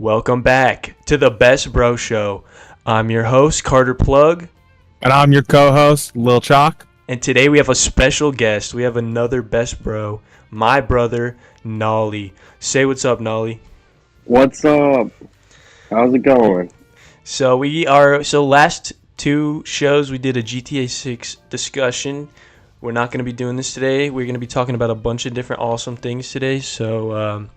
Welcome back to the Best Bro Show. I'm your host, Carter Plug. And I'm your co-host, lilChalk. And today we have a special guest. We have another Best Bro, my brother, Nolly. Say what's up, Nolly. What's up? How's it going? So last two shows we did a GTA 6 discussion. We're not going to be doing this today. We're going to be talking about a bunch of different awesome things today. So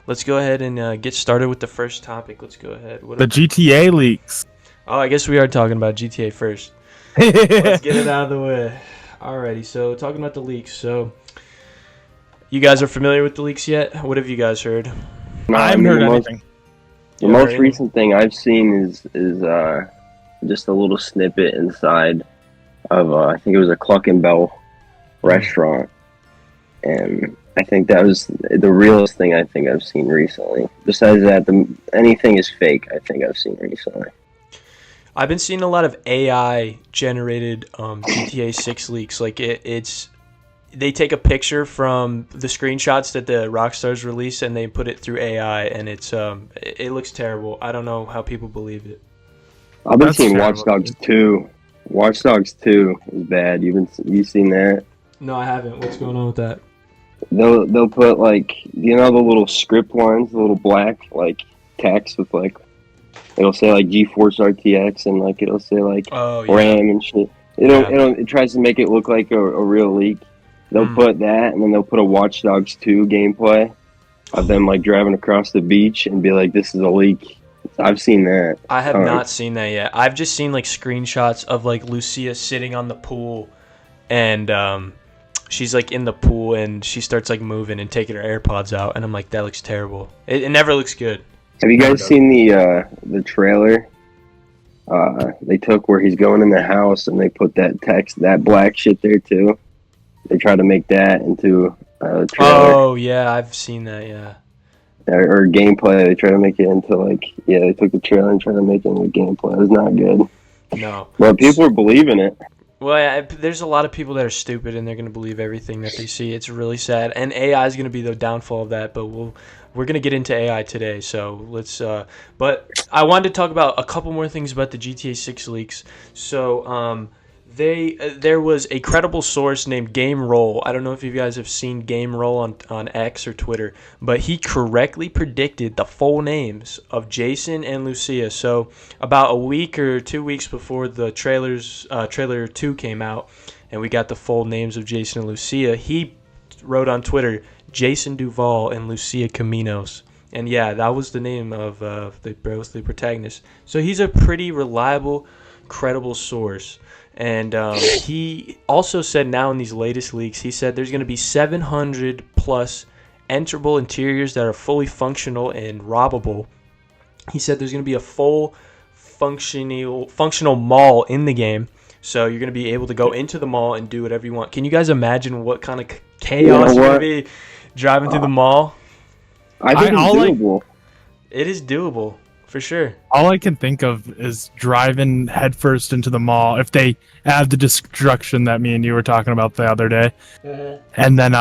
let's go ahead and get started with the first topic. Let's go ahead. The GTA leaks. Oh, I guess we are talking about GTA first. Let's get it out of the way. Alrighty, so talking about the leaks. So you guys are familiar with the leaks yet? What have you guys heard? I haven't heard anything. The most recent thing I've seen is just a little snippet inside of I think it was a Cluck and Bell restaurant, and I think that was the realest thing I think I've seen recently. Besides that, anything is fake. I think I've seen recently. I've been seeing a lot of AI generated GTA 6 leaks. Like they take a picture from the screenshots that the Rockstars release and they put it through AI, and it looks terrible. I don't know how people believe it. I've been seeing Watch Dogs 2. Watch Dogs 2 is bad. You seen that? No, I haven't. What's going on with that? They'll put the little script lines, the little black text with it'll say GeForce RTX and it'll say RAM and shit. It tries to make it look like a real leak. They'll put that, and then they'll put a Watch Dogs 2 gameplay of them driving across the beach and be like, "This is a leak." I've seen that. I have not seen that yet. I've just seen screenshots of Lucia sitting on the pool, and she's in the pool and she starts moving and taking her AirPods out, and I'm like, that looks terrible. It never looks good. Have you guys seen the trailer they took where he's going in the house and they put that black shit there too? They try to make that into a trailer. Oh yeah, I've seen that. Yeah. Or gameplay. They try to make it into they took the trailer and tried to make it into gameplay. It was not good. No. Well, people are believing it. Well, there's a lot of people that are stupid and they're going to believe everything that they see. It's really sad, and AI is going to be the downfall of that. But we're going to get into AI today, so let's. But I wanted to talk about a couple more things about the GTA 6 leaks. So there was a credible source named Game Roll. I don't know if you guys have seen Game Roll on X or Twitter, but he correctly predicted the full names of Jason and Lucia. So about a week or 2 weeks before the trailer 2 came out, and we got the full names of Jason and Lucia, he wrote on Twitter, Jason Duval and Lucia Caminos. And yeah, that was the name of the protagonists. So he's a pretty reliable, credible source. And he also said now in these latest leaks, he said there's going to be 700 plus enterable interiors that are fully functional and robbable. He said there's going to be a full functional mall in the game. So you're going to be able to go into the mall and do whatever you want. Can you guys imagine what kind of chaos you're going to be driving through the mall? I think it's doable. It is doable. For sure. All I can think of is driving headfirst into the mall. If they add the destruction that me and you were talking about the other day, and then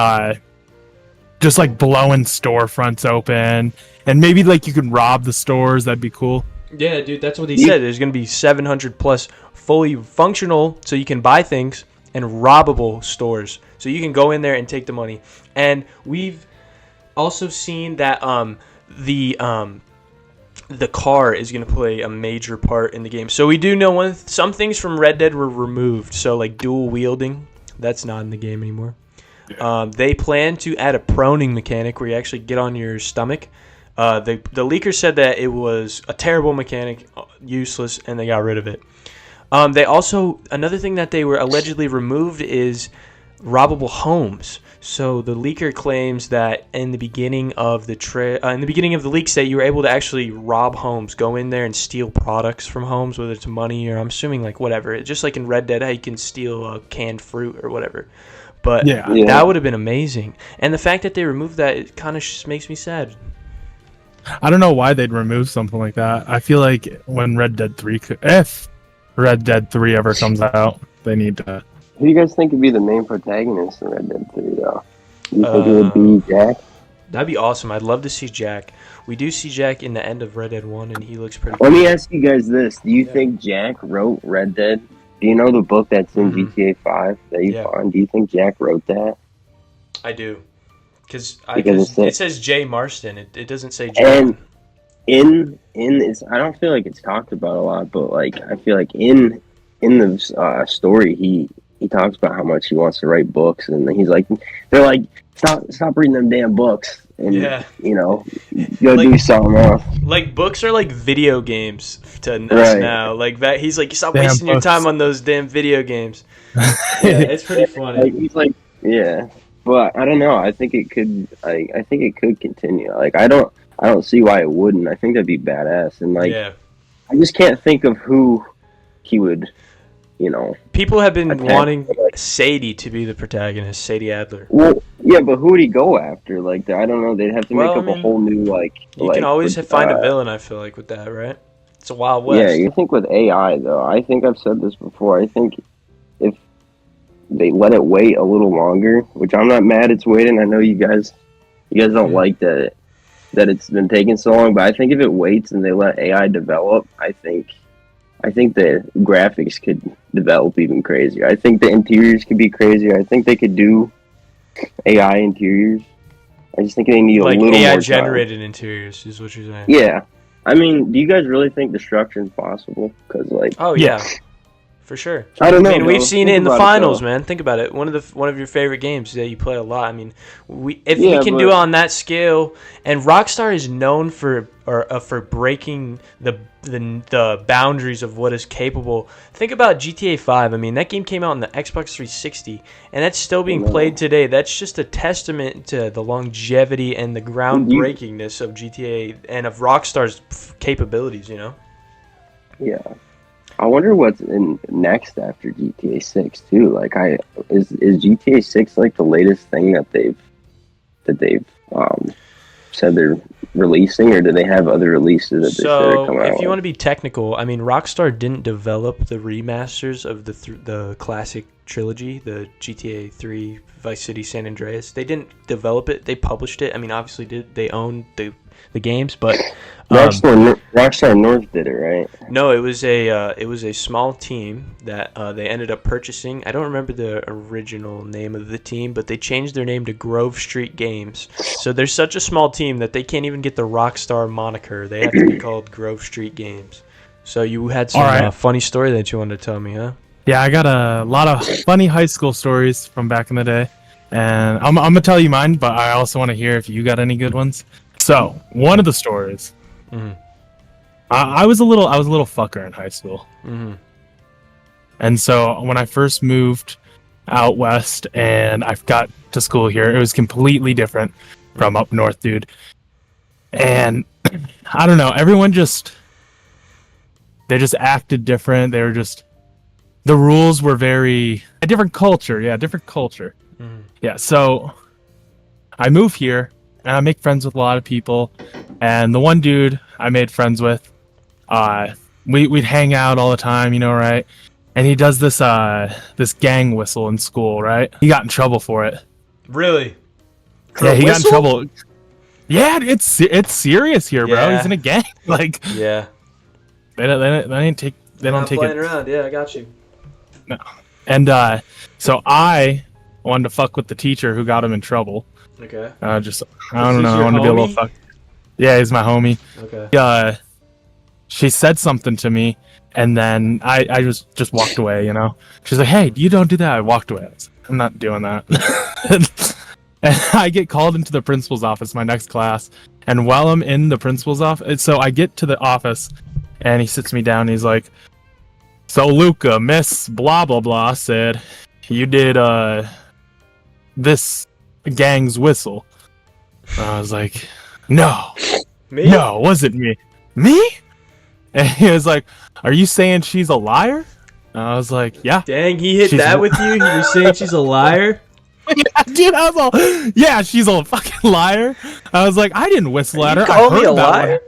just blowing storefronts open, and maybe you can rob the stores. That'd be cool. Yeah, dude, that's what he said. There's gonna be 700 plus fully functional, so you can buy things, and robbable stores, so you can go in there and take the money. And we've also seen that the car is going to play a major part in the game. So we do know some things from Red Dead were removed. So dual wielding, that's not in the game anymore. Yeah. They plan to add a proning mechanic where you actually get on your stomach. The leaker said that it was a terrible mechanic, useless, and they got rid of it. They also, another thing that they were allegedly removed is robbable homes. So the leaker claims that in the beginning of the leaks that you were able to actually rob homes, go in there and steal products from homes, whether it's money or I'm assuming whatever. Just like in Red Dead, how you can steal canned fruit or whatever. But that would have been amazing. And the fact that they removed that, it kind of just makes me sad. I don't know why they'd remove something like that. I feel like when if Red Dead 3 ever comes out, they need to. Who do you guys think would be the main protagonist in Red Dead 3, though? Do you think it would be Jack? That'd be awesome. I'd love to see Jack. We do see Jack in the end of Red Dead 1, and he looks pretty Let cool. me ask you guys this. Do you think Jack wrote Red Dead? Do you know the book that's in GTA 5 that you found? Do you think Jack wrote that? I do. Because it says Jay Marston. It doesn't say John. And in it's, I don't feel like it's talked about a lot, but like I feel like in the story he talks about how much he wants to write books, and he's like, they're like, stop reading them damn books, and you know, go do something else. Like books are like video games to us now. Like that, he's like, stop wasting your time on those damn video games. Yeah, it's pretty funny. Like, he's like, yeah, but I don't know. I think it could. I think it could continue. Like I don't see why it wouldn't. I think that'd be badass, and like, I just can't think of who he would. You know, people have been wanting Sadie to be the protagonist, Sadie Adler. Well, yeah, but who would he go after? Like, I don't know. They'd have to make up a whole new like. You can always find a villain. I feel like with that, right? It's a Wild West. Yeah, you think with AI though. I think I've said this before. I think if they let it wait a little longer, which I'm not mad it's waiting. I know you guys don't like that it's been taking so long, but I think if it waits and they let AI develop, I think the graphics could develop even crazier. I think the interiors could be crazier. I think they could do AI interiors. I just think they need a little more AI generated interiors is what you're saying. Yeah. I mean, do you guys really think destruction's possible? Because like, oh yeah, for sure. I don't know. I mean, we've seen it in the finals, man. Think about it. One of your favorite games that you play a lot. I mean, if we can do it on that scale, and Rockstar is known for breaking the boundaries of what is capable. Think about GTA 5. I mean, that game came out on the Xbox 360, and that's still being played today. That's just a testament to the longevity and the groundbreakingness of GTA and of Rockstar's capabilities. You know? Yeah. I wonder what's next after GTA 6 too. Like, is GTA 6 like the latest thing that they've said they're releasing, or do they have other releases that they said are coming out? So, if you want to be technical, I mean, Rockstar didn't develop the remasters of the classic trilogy, the GTA 3, Vice City, San Andreas. They didn't develop it. They published it. I mean, obviously, they owned the games, but Rockstar North did it, right? No, it was a small team that they ended up purchasing. I don't remember the original name of the team, but they changed their name to Grove Street Games. So they're such a small team that they can't even get the Rockstar moniker. They have to be called Grove Street Games. So you had some funny story that you wanted to tell me, huh? Yeah, I got a lot of funny high school stories from back in the day, and I'm gonna tell you mine, but I also want to hear if you got any good ones. So one of the stories, I was a little fucker in high school, and so when I first moved out west and I got to school here, it was completely different from up north, dude. And I don't know, everyone just acted different. They were just, the rules were a different culture. Yeah, different culture. Yeah, so I move here and I make friends with a lot of people. And the one dude I made friends with, we'd hang out all the time, you know, right? And he does this gang whistle in school, right? He got in trouble for it. Really? Yeah, he got in trouble. Yeah, it's serious here, bro. He's in a gang. Like, yeah, they don't take playing it around. Yeah, I got you. No. And so I wanted to fuck with the teacher who got him in trouble. Okay. I don't know. I wanted to be a little fuck. Yeah, he's my homie. Okay. She said something to me, and then I just walked away. You know, she's like, "Hey, you don't do that." I walked away. I'm not doing that. And I get called into the principal's office, my next class. And while I'm in the principal's office, so I get to the office, and he sits me down. And he's like, "So Luca, Miss blah blah blah said you did this gang's whistle." And I was like, "No, me? No, it wasn't me. Me?" And he was like, "Are you saying she's a liar?" And I was like, "Yeah." Dang, he hit that with you? He was saying she's a liar? Yeah, dude, I was all, yeah, she's a fucking liar. I was like, I didn't whistle at her. You call me a liar?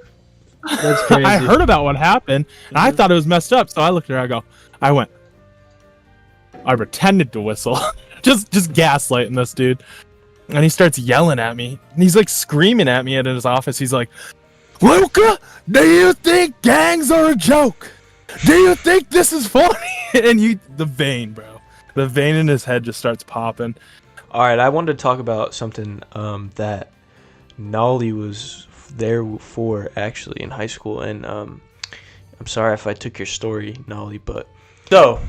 That's crazy. I heard about what happened, and I thought it was messed up. So I looked at her. I pretended to whistle, just gaslighting this dude. and he starts yelling at me. And he's like screaming at me at his office. He's like, "Luca, do you think gangs are a joke? Do you think this is funny?" And the vein, bro. The vein in his head just starts popping. All right, I wanted to talk about something that Nolly was there for actually in high school, and I'm sorry if I took your story, Nolly, but so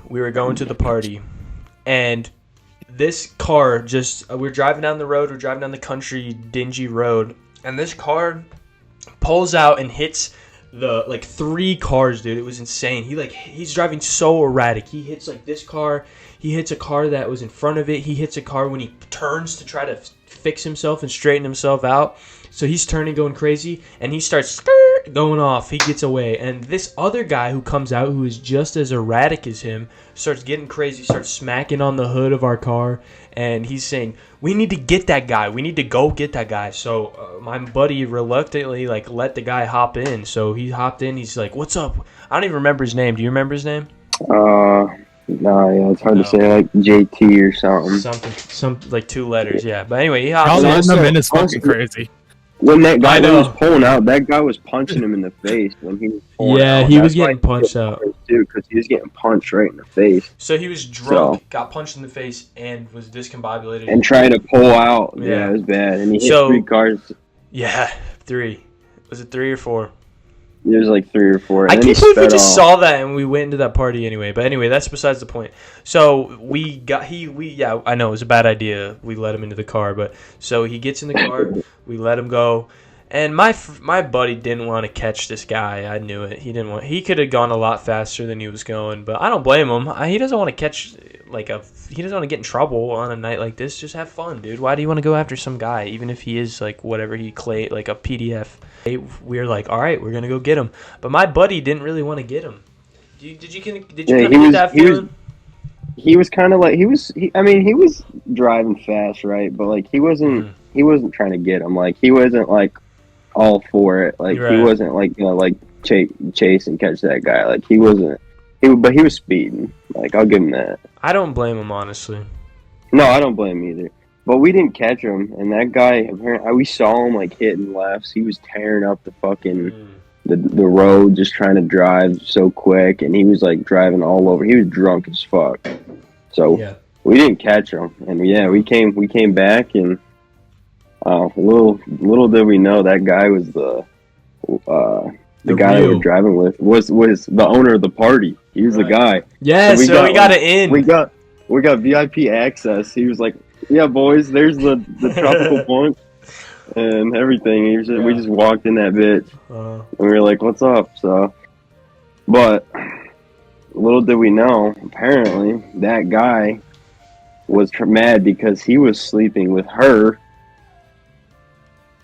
we were going to the party, and this car just we're driving down the road, we're driving down the country dingy road, and this car pulls out and hits the like 3 cars, dude. It was insane. He's driving so erratic. He hits like this car, he hits a car that was in front of it, he hits a car when he turns to try to fix himself and straighten himself out. So he's turning, going crazy, and he starts going off. He gets away, and this other guy who comes out, who is just as erratic as him, starts getting crazy, starts smacking on the hood of our car, and he's saying, "We need to get that guy. We need to go get that guy." So my buddy reluctantly let the guy hop in. So he hopped in. He's like, "What's up?" I don't even remember his name. Do you remember his name? No, yeah, it's hard to say, like JT or something. Some like 2 letters, yeah. But anyway, he hops All in. letting him in is fucking crazy. When that guy was pulling out, that guy was punching him in the face when he was pulling out. Yeah, he was getting punched out. Too, because he was getting punched right in the face. So he was drunk, got punched in the face, and was discombobulated. And trying to pull out. Yeah, it was bad. And he hit 3 cars. Yeah, 3. Was it 3 or 4? There's like 3 or 4. I can't believe we just saw that and we went into that party anyway. But anyway, that's besides the point. So I know it was a bad idea. We let him into the car, but so he gets in the car, we let him go, and my buddy didn't want to catch this guy. I knew it. He could have gone a lot faster than he was going, but I don't blame him. He doesn't want to catch he doesn't want to get in trouble on a night like this. Just have fun, dude. Why do you want to go after some guy, even if he is like whatever he claimed, like a PDF? We were like, all right, we're gonna go get him. But my buddy didn't really want to get him. Did you kind of get that feeling? He was kind of like he was driving fast, right? But like he wasn't trying to get him. Like he wasn't like all for it. Like he wasn't like chase and catch that guy. Like he wasn't. But he was speeding. Like I'll give him that. I don't blame him, honestly. No, I don't blame him either. But we didn't catch him, and that guy, apparently, we saw him like hitting lefts. He was tearing up the fucking the road, just trying to drive so quick, and he was like driving all over. He was drunk as fuck. So we didn't catch him, and we came back, and little did we know that guy was the guy that we were driving with was the owner of the party. He was the guy. Yeah, so we got it in. We got VIP access. He was like, "Yeah, boys, there's the tropical punch and everything." We just walked in that bitch, and we were like, "What's up?" So, but little did we know, apparently that guy was mad because he was sleeping with her,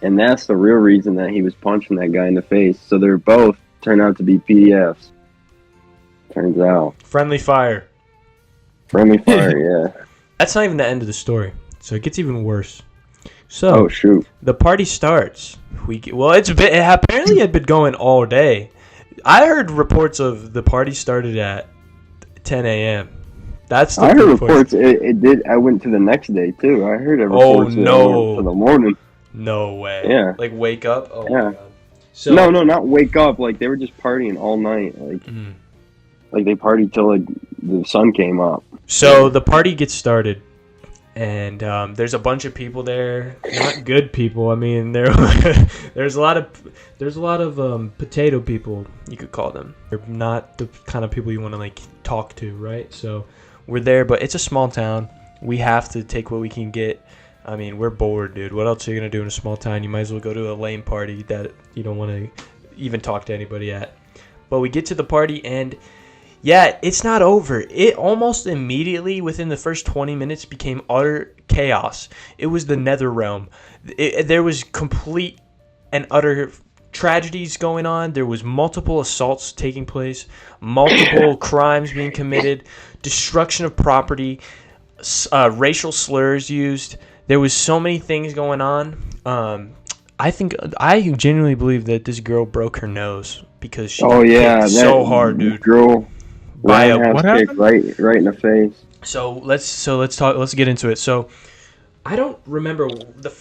and that's the real reason that he was punching that guy in the face. So they're both turned out to be PDFs. Turns out. Friendly fire. Yeah. That's not even the end of the story. So it gets even worse. So the party starts. Apparently it had been going all day. I heard reports of the party started at 10 a.m. I heard reports. It did. I went to the next day too. I heard reports. Oh no! For the morning. No way. Yeah. Like wake up. Oh yeah. My God. So no, not wake up. Like they were just partying all night. Like they partied till like the sun came up. So the party gets started, and there's a bunch of people there. Not good people. I mean, there's a lot of potato people, you could call them. They're not the kind of people you want to like talk to, right? So we're there, but it's a small town. We have to take what we can get. I mean, we're bored, dude. What else are you gonna do in a small town? You might as well go to a lame party that you don't want to even talk to anybody at. But we get to the party, and yeah, it's not over. It almost immediately, within the first 20 minutes, became utter chaos. It was the nether realm. There was complete and utter tragedies going on. There was multiple assaults taking place, multiple crimes being committed, destruction of property, racial slurs used. There was so many things going on. I genuinely believe that this girl broke her nose because she hit so hard, dude. Girl, what happened? Right in the face. So let's talk. Let's get into it. So I don't remember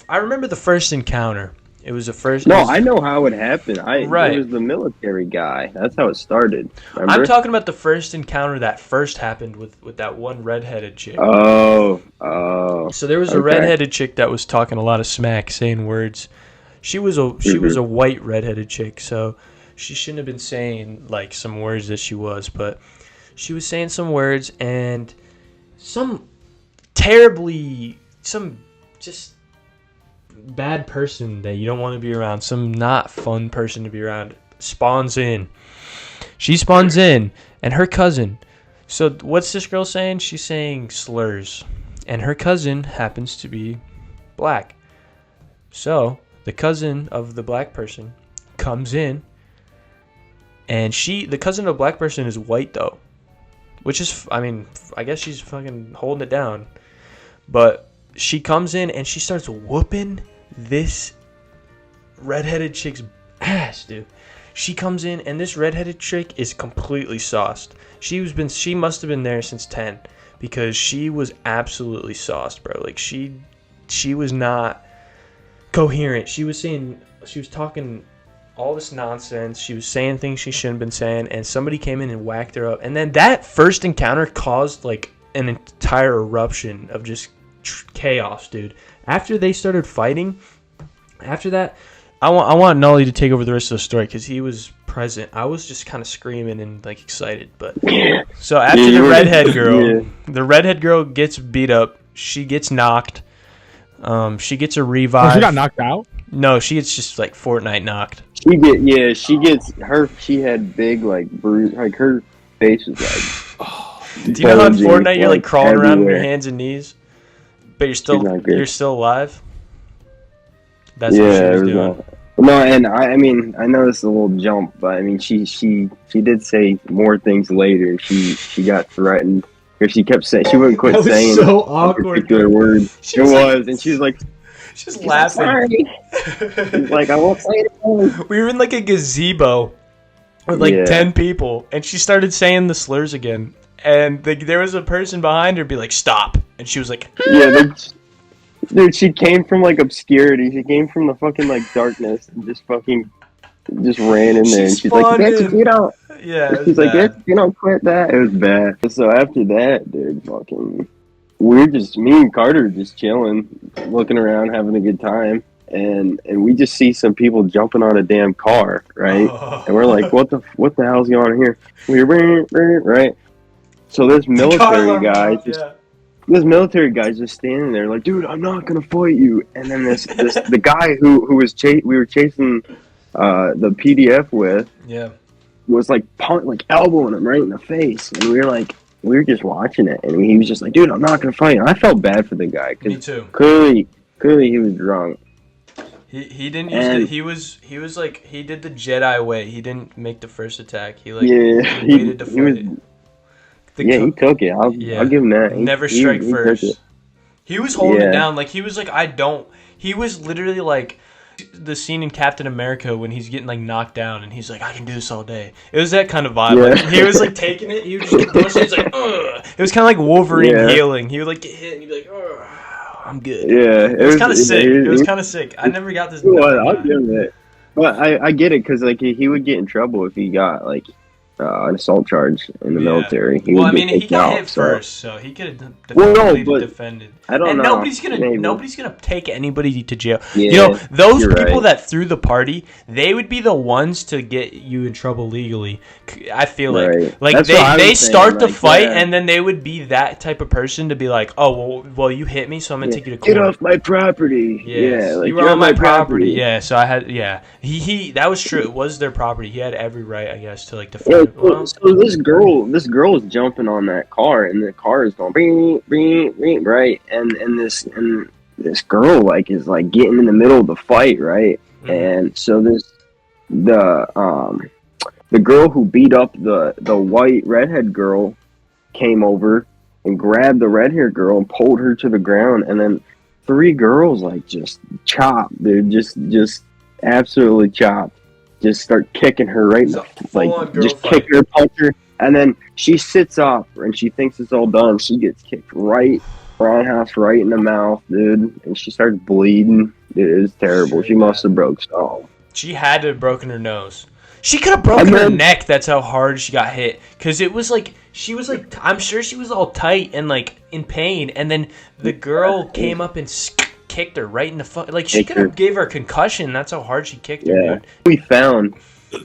I remember the first encounter. It was the first. No, I know how it happened. Right. It was the military guy. That's how it started. Remember? I'm talking about the first encounter that first happened with that one redheaded chick. Oh. So there was a redheaded chick that was talking a lot of smack, saying words. She was a white redheaded chick, so she shouldn't have been saying like some words that she was, but she was saying some words and some just bad person that you don't want to be around, some not fun person to be around, spawns in. She spawns in, and her cousin. So what's this girl saying? She's saying slurs, and her cousin happens to be black. So the cousin of the black person comes in, and the cousin of the black person is white though, which is, I mean, I guess she's fucking holding it down. But she comes in and she starts whooping this redheaded chick's ass, dude. She comes in and this redheaded chick is completely sauced. She must have been there since 10 because she was absolutely sauced, bro. Like she was not coherent. She was talking all this nonsense. She was saying things she shouldn't have been saying, and somebody came in and whacked her up. And then that first encounter caused like an entire eruption of just chaos, dude. After they started fighting, after that, I want Nolly to take over the rest of the the because he was present. I was just kind of screaming and like excited. But so after the redhead girl gets beat up, she gets knocked. She gets a revive. Oh, she got knocked out? No, she gets just like Fortnite knocked. She had big like bruise, like her face was like. Do you know how in Fortnite you're like crawling around on your hands and knees, but you're still alive? That's what she was doing. No, and I mean, I know this is a little jump, but I mean, she did say more things later. She got threatened, or she kept saying she wouldn't quit saying so awkward. Particular word. It was, and she was like, she's laughing. She's like, I won't say it again. We were in like a gazebo with like 10 people, and she started saying the slurs again. And there was a person behind her be like, stop. And she was like, dude, she came from like obscurity. She came from the fucking like darkness and just ran in there. And she's like, bitch, you don't. Yeah. She's like, bitch, you don't quit that. It was bad. So after that, dude, me and Carter just chilling, looking around, having a good time. And we just see some people jumping on a damn car, right? And we're like, what the hell's going on here? We're right. So this military guy's just standing there like, dude, I'm not gonna fight you. And then the guy who we were chasing the PDF with was like elbowing him right in the face, and we were just watching it, and he was just like, dude, I'm not gonna fight you. And I felt bad for the guy because clearly he was drunk. He didn't use he was like, he did the Jedi way. He didn't make the first attack. He waited to fight it. He took it. I'll give him that. Never strike first. He was holding it down. Like, he was like, he was literally like the scene in Captain America when he's getting like knocked down and he's like, I can do this all day. It was that kind of vibe. Yeah. Like, he was like taking it. He would just get pushed. He's like, ugh. It was kind of like Wolverine healing. He would like get hit and he'd be like, ugh, I'm good. Yeah. It was kind of sick. It was kind of sick. I never got this. I'll give him that. But I get it because like he would get in trouble if he got like an assault charge in the military. He got hit first, so he could have defended. I don't know. And nobody's gonna take anybody to jail. Yeah, those people that threw the party, they would be the ones to get you in trouble legally. I feel like they start the fight, and then they would be that type of person to be like, oh well, you hit me, so I'm gonna take you to court. Get off my property. You were on my property. Yeah, so I had he that was true. It was their property. He had every right, I guess, to like defend. So this girl is jumping on that car, and the car is going bing, bing, bing, right, and this girl like is like getting in the middle of the fight, right, and so the girl who beat up the white redhead girl came over and grabbed the red hair girl and pulled her to the ground, and then 3 girls like just chopped, dude, just absolutely chopped. Just start kicking her right in the just kick her, punch her, and then she sits up and she thinks it's all done. She gets kicked right roundhouse right in the mouth, dude, and she started bleeding. Dude, it was terrible. She must have broke something. She had to have broken her nose. She could have broken her neck. That's how hard she got hit. Because it was like, she was like, I'm sure she was all tight and like in pain. And then the girl came up and kicked her right in the fuck. Like, she could have gave her a concussion. That's how hard she kicked her, dude. We found,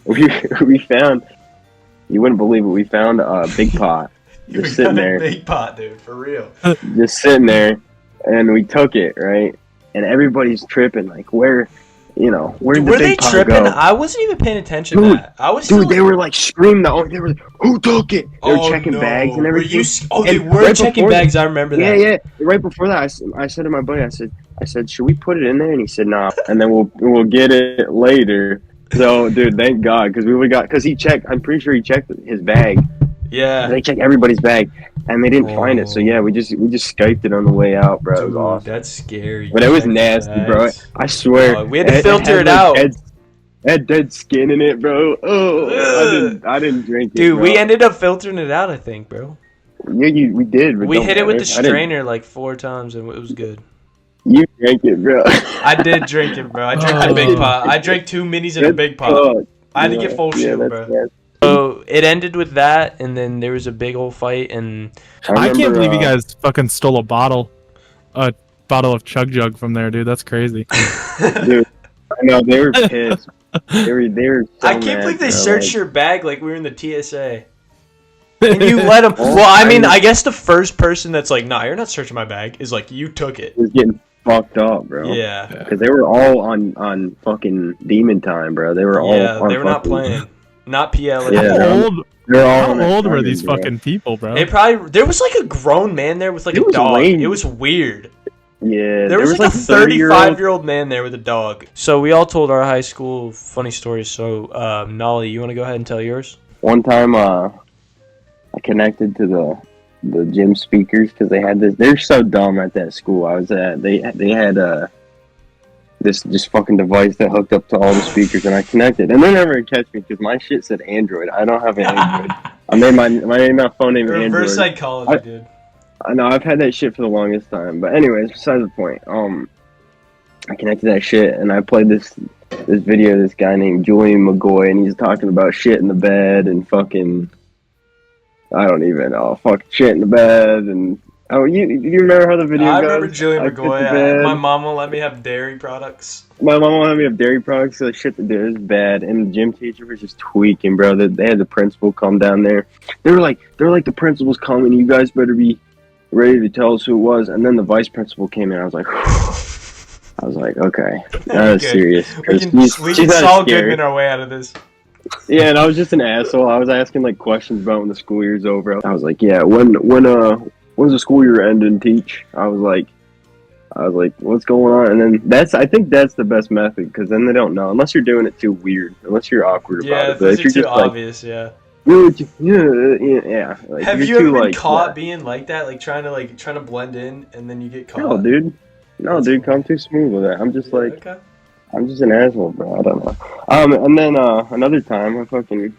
you wouldn't believe it, we found a big pot. Just sitting there. Big pot, dude, for real. Just sitting there. And we took it, right? And everybody's tripping, like, where the big pot tripping? go? I wasn't even paying attention to that. I was dude, they were like screaming. They were like, "Who took it?" They were checking bags and everything. They were checking bags. I remember that. Yeah. Right before that, I said to my buddy, I said, should we put it in there? And he said, nah. And then we'll get it later. So, dude, thank God, because he checked. I'm pretty sure he checked his bag. Yeah. They checked everybody's bag, and they didn't find it. So yeah, we just Skyped it on the way out, bro. Dude, it was awesome. That's scary. But it was nasty, bro. I swear. We had to filter it out. It had dead skin in it, bro. Oh, I didn't drink it. Dude, bro. we ended up filtering it out, I think, bro. Yeah, we did. We hit it with the strainer like 4 times, and it was good. You drank it, bro. I did drink it, bro. I drank the big pot. I drank 2 minis in a big pot. I had to get full shield, bro. Nasty. So it ended with that, and then there was a big old fight, and I can't believe you guys fucking stole a bottle of Chug Jug from there, dude. That's crazy. Dude, I know they were pissed. They were. So I can't believe they mad, searched your bag like we were in the TSA. And you let them. Well, I mean, I guess the first person that's like, "Nah, you're not searching my bag," is like, "You took it." Was getting fucked up, bro. Yeah. Because they were all on fucking demon time, bro. They were all. Yeah, they were not playing. Not PL. Yeah, How old were these fucking people, bro? There was like a grown man there with like a dog. It was weird. Yeah, there was like a 35-year-old man there with a dog. So we all told our high school funny stories. So Nolly, you want to go ahead and tell yours? One time, I connected to the gym speakers because they had this. They're so dumb at that school I was at. They had this just fucking device that hooked up to all the speakers, and I connected. And they're never gonna catch me because my shit said Android. I don't have an Android. I made my phone name Android. Reverse psychology, dude. I know, I've had that shit for the longest time. But anyways, besides the point. I connected that shit, and I played this video of this guy named Julian McGoy, and he's talking about shit in the bed and fucking, I don't even know, fucking shit in the bed. And oh, you remember how the video goes? I remember Julian McGoy. My mom won't let me have dairy products. My mom won't let me have dairy products, so the shit that did is bad. And the gym teacher was just tweaking, bro. They had the principal come down there. They were like, the principal's coming. You guys better be ready to tell us who it was. And then the vice principal came in. I was like, okay, that was serious. We can Saul Goodman our way out of this. Yeah, and I was just an asshole. I was asking like questions about when the school year's over. I was like, yeah, when's the school year ending, teach? I was like, what's going on? And then I think that's the best method, because then they don't know, unless you're doing it too weird, unless you're awkward about it. But if you're too obvious, yeah. Yeah. Like, have you ever been caught being like that, like trying to blend in, and then you get caught? No, dude, I'm too smooth with it. I'm just like, okay. I'm just an asshole, bro. I don't know. And then another time, I fucking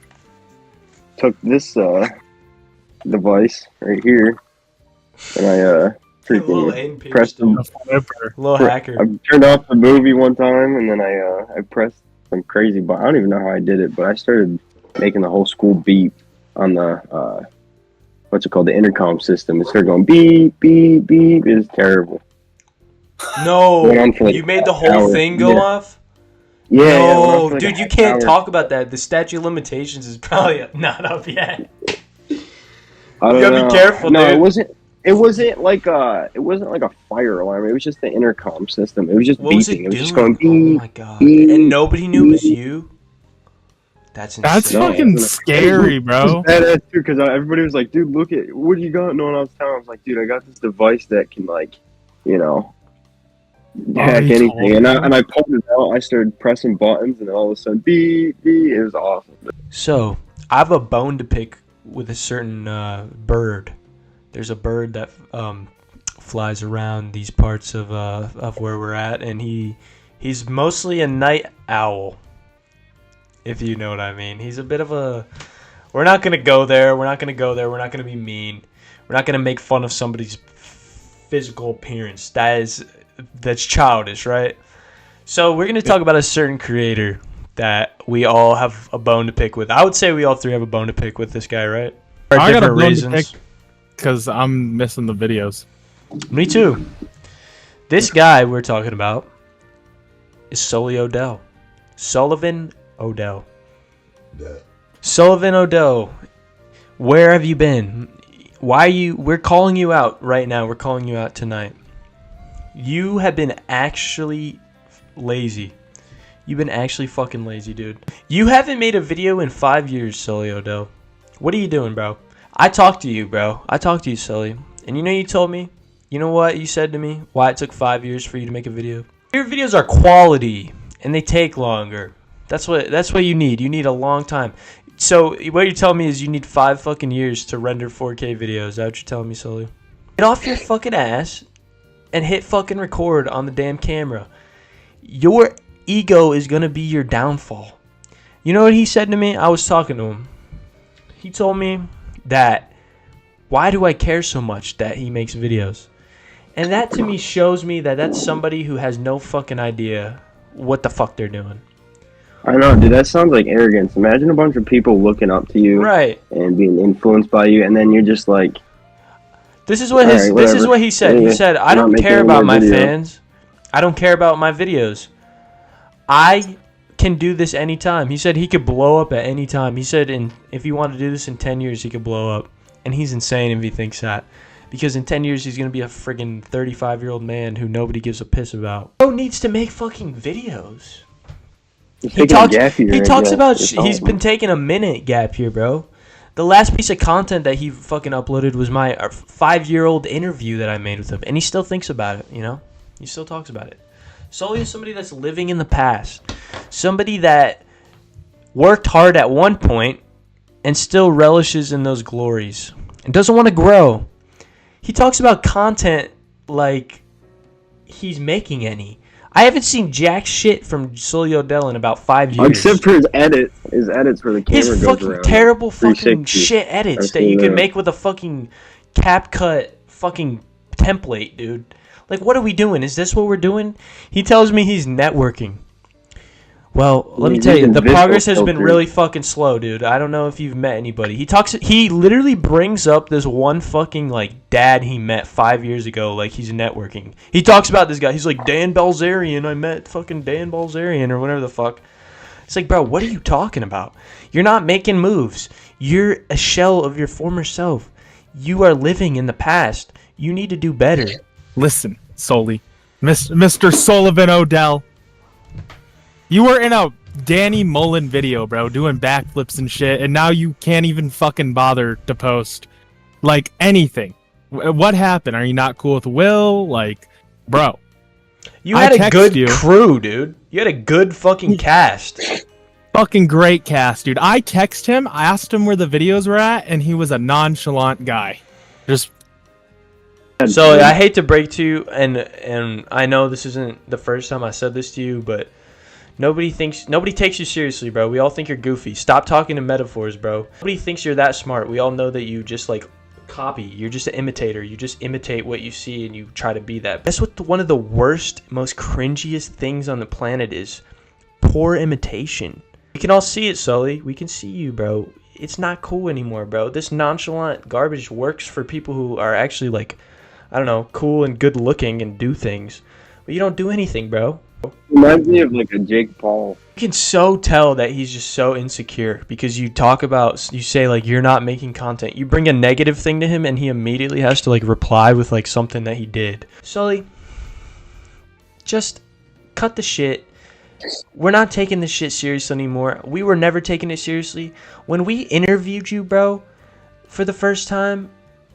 took this device right here, and I freaking pressed them. Little hacker. I turned off the movie one time, and then I pressed some crazy button. I don't even know how I did it, but I started making the whole school beep on the what's it called, the intercom system. It started going beep beep beep. It was terrible. No, you made the whole thing go off? Yeah. No, like dude, you can't talk about that. The statute of limitations is probably not up yet. You gotta be careful, dude. No, it wasn't like a fire alarm. It was just the intercom system. It was just beeping. It was just going beep. Oh my god! And nobody knew it was you. That's insane. That's fucking scary, bro. That's true, because everybody was like, dude, look at what do you got? No one else telling. I was like, dude, I got this device that can, like, you know, hack anything. And I pulled it out. I started pressing buttons, and then all of a sudden, beep, beep. It was awesome. So I have a bone to pick with a certain bird. There's a bird that flies around these parts of where we're at, and he's mostly a night owl, if you know what I mean. He's a bit of a... We're not going to go there. We're not going to be mean. We're not going to make fun of somebody's physical appearance. That's childish, right? So we're gonna talk about a certain creator that we all have a bone to pick with. I would say we all three have a bone to pick with this guy, right? For I got a different bone reasons. to pick because I'm missing the videos. Me too. This guy we're talking about is Sulli Odell. Sullivan Odell. Sullivan Odell. Where have you been? Why are you... We're calling you out right now. We're calling you out tonight. You have been actually lazy. You've been actually fucking lazy, dude. You haven't made a video in 5 years, Sulli Odell. What are you doing, bro? I talked to you, bro. I talked to you, Sulli. And you told me? You know what you said to me? Why it took 5 years for you to make a video? Your videos are quality, and they take longer. That's what you need. You need a long time. So what you're telling me is you need 5 fucking years to render 4K videos. Is that what you're telling me, Sulli? Get off your fucking ass and hit fucking record on the damn camera. Your ego is gonna be your downfall. You know what he said to me? I was talking to him. He told me that, why do I care so much that he makes videos? And that to me shows me that that's somebody who has no fucking idea what the fuck they're doing. I know, dude. That sounds like arrogance. Imagine a bunch of people looking up to you, right, and being influenced by you, and then you're just like, this is what he said. He said, I don't care about my fans. I don't care about my videos. I can do this anytime. He said he could blow up at any time. He said if he wanted to do this in 10 years, he could blow up. And he's insane if he thinks that. Because in 10 years, he's going to be a friggin' 35-year-old man who nobody gives a piss about. Bro needs to make fucking videos. He talks about he's been taking a minute gap here, bro. The last piece of content that he fucking uploaded was my 5-year-old interview that I made with him. And he still thinks about it, you know? He still talks about it. Sulli is somebody that's living in the past. Somebody that worked hard at one point and still relishes in those glories. And doesn't want to grow. He talks about content like he's making any. I haven't seen jack shit from Sulli Odell in about 5 years. Except for his edits where the camera goes around. His fucking terrible fucking shit edits that you can make with a fucking CapCut fucking template, dude. Like, what are we doing? Is this what we're doing? He tells me he's networking. Well, let me tell you, the progress has been really fucking slow, dude. I don't know if you've met anybody. He literally brings up this one fucking, like, dad he met 5 years ago, like he's networking. He talks about this guy. He's like, Dan Balzerian. I met fucking Dan Balzerian or whatever the fuck. It's like, bro, what are you talking about? You're not making moves. You're a shell of your former self. You are living in the past. You need to do better. Listen, Sulli. Mr. Sullivan Odell. You were in a Danny Mullen video, bro, doing backflips and shit, and now you can't even fucking bother to post, like, anything. What happened? Are you not cool with Will? Like, bro. You had a good crew, dude. You had a good fucking cast. Fucking great cast, dude. I text him, I asked him where the videos were at, and he was a nonchalant guy. Just... So, I hate to break to you, and I know this isn't the first time I said this to you, but... Nobody takes you seriously, bro. We all think you're goofy. Stop talking in metaphors, bro. Nobody thinks you're that smart. We all know that you just, like, copy. You're just an imitator. You just imitate what you see and you try to be that. That's what one of the worst, most cringiest things on the planet is. Poor imitation. We can all see it, Sulli. We can see you, bro. It's not cool anymore, bro. This nonchalant garbage works for people who are actually, like, I don't know, cool and good looking and do things. But you don't do anything, bro. Reminds me of like a Jake Paul. You can so tell that he's just so insecure because you say like you're not making content. You bring a negative thing to him and he immediately has to like reply with like something that he did. Sulli, just cut the shit. We're not taking this shit seriously anymore. We were never taking it seriously. When we interviewed you, bro, for the first time,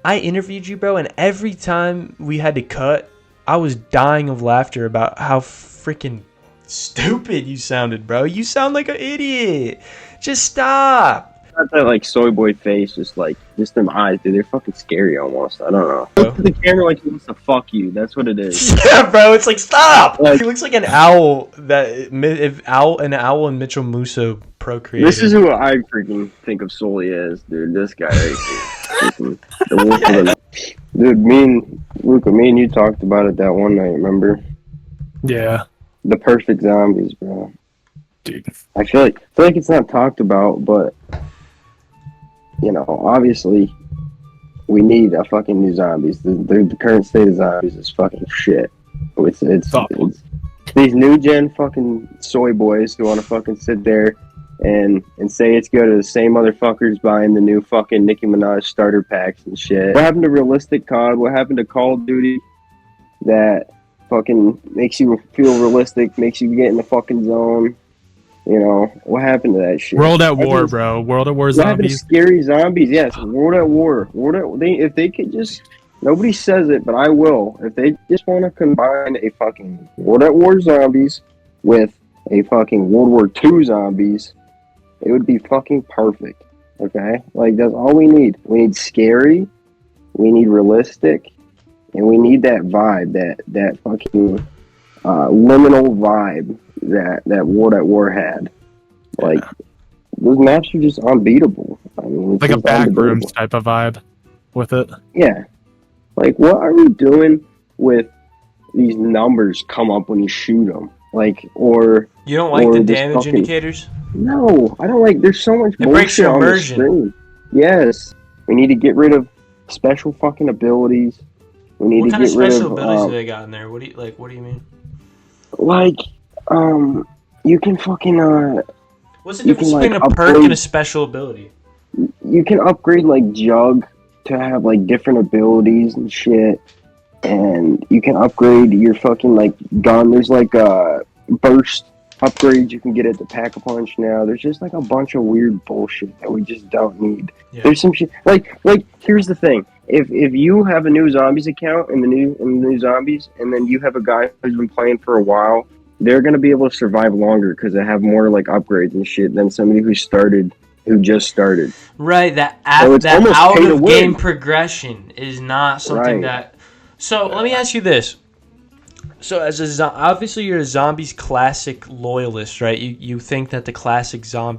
I interviewed you, bro, and every time we had to cut, I was dying of laughter about how freaking stupid you sounded, bro. You sound like an idiot. Just stop. Got that like soy boy face, just them eyes, dude. They're fucking scary almost. I don't know. Look at the camera like he wants to fuck you. That's what it is. Yeah, bro. It's like stop. He looks like an owl an owl and Mitchell Musso procreated. This is who I freaking think of Sulli as, dude. This guy right here. The wolf of the dude, me and you talked about it that one night, remember? Yeah. The perfect zombies, bro. Dude. I feel like it's not talked about, but you know, obviously we need a fucking new zombies. The current state of zombies is fucking shit. It's these new gen fucking soy boys who want to fucking sit there and say it's good to the same motherfuckers buying the new fucking Nicki Minaj starter packs and shit. What happened to realistic COD? What happened to Call of Duty that fucking makes you feel realistic, makes you get in the fucking zone? You know, what happened to that shit? World at War, bro. World at War What happened to zombies. scary zombies? Yes, World at War. If they could just, nobody says it, but I will. If they just want to combine a fucking World at War zombies with a fucking World War II zombies, it would be fucking perfect. Okay? Like, that's all we need. We need scary, we need realistic, and we need that vibe, that fucking liminal vibe that World at War had. Like, those maps are just unbeatable. I mean, it's Like a just backrooms undebatable. type of vibe with it. Yeah. Like, what are we doing with these numbers come up when you shoot them? Like, or... You don't like or the just damage fucking- indicators? No, I don't like... There's so much It breaks bullshit your on the immersion. screen. Yes. We need to get rid of special fucking abilities. We need What to kind of get rid special of... abilities do they got in there? What do you mean? like, you can fucking... What's the you difference can, between like, a perk upgrade- and a special ability? You can upgrade, like, Jug to have, like, different abilities and shit. And you can upgrade your fucking, like, gun. There's, like, burst upgrades you can get at the Pack-a-Punch now. There's just, like, a bunch of weird bullshit that we just don't need. Yeah. There's some shit... Like, here's the thing. If you have a new Zombies account in the new Zombies, and then you have a guy who's been playing for a while, they're going to be able to survive longer because they have more, like, upgrades and shit than somebody who just started. Right, that So it's almost out pay to of game win. progression is not something Right. that. So let me ask you this: so obviously you're a Zombies classic loyalist, right? You think that the classic Call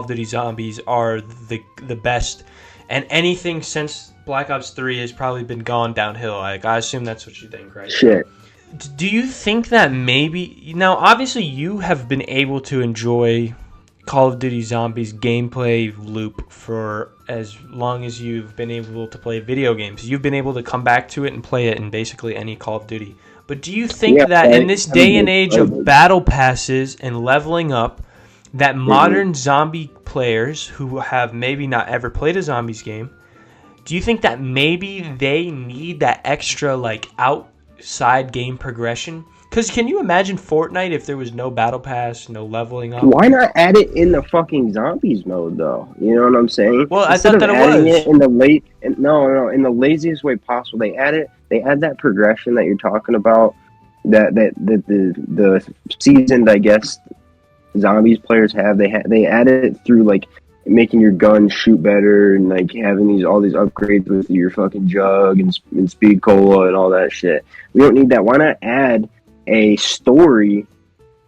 of Duty Zombies are the best, and anything since Black Ops 3 has probably been gone downhill. Like, I assume that's what you think, right? Shit. Do you think that maybe now? Obviously, you have been able to enjoy Call of Duty Zombies gameplay loop for as long as you've been able to play video games. You've been able to come back to it and play it in basically any Call of Duty. But do you think that in this day and age of battle passes and leveling up, that modern zombie players who have maybe not ever played a zombies game, do you think that maybe they need that extra, like, outside game progression? Because can you imagine Fortnite if there was no battle pass, no leveling up? Why not add it in the fucking zombies mode, though? You know what I'm saying? Well, Instead I thought of that it adding was. it in in the laziest way possible. They add that progression that you're talking about. That the seasoned, I guess, zombies players have. They add it through, like, making your gun shoot better and, like, having all these upgrades with your fucking Jug and speed cola and all that shit. We don't need that. Why not add a story,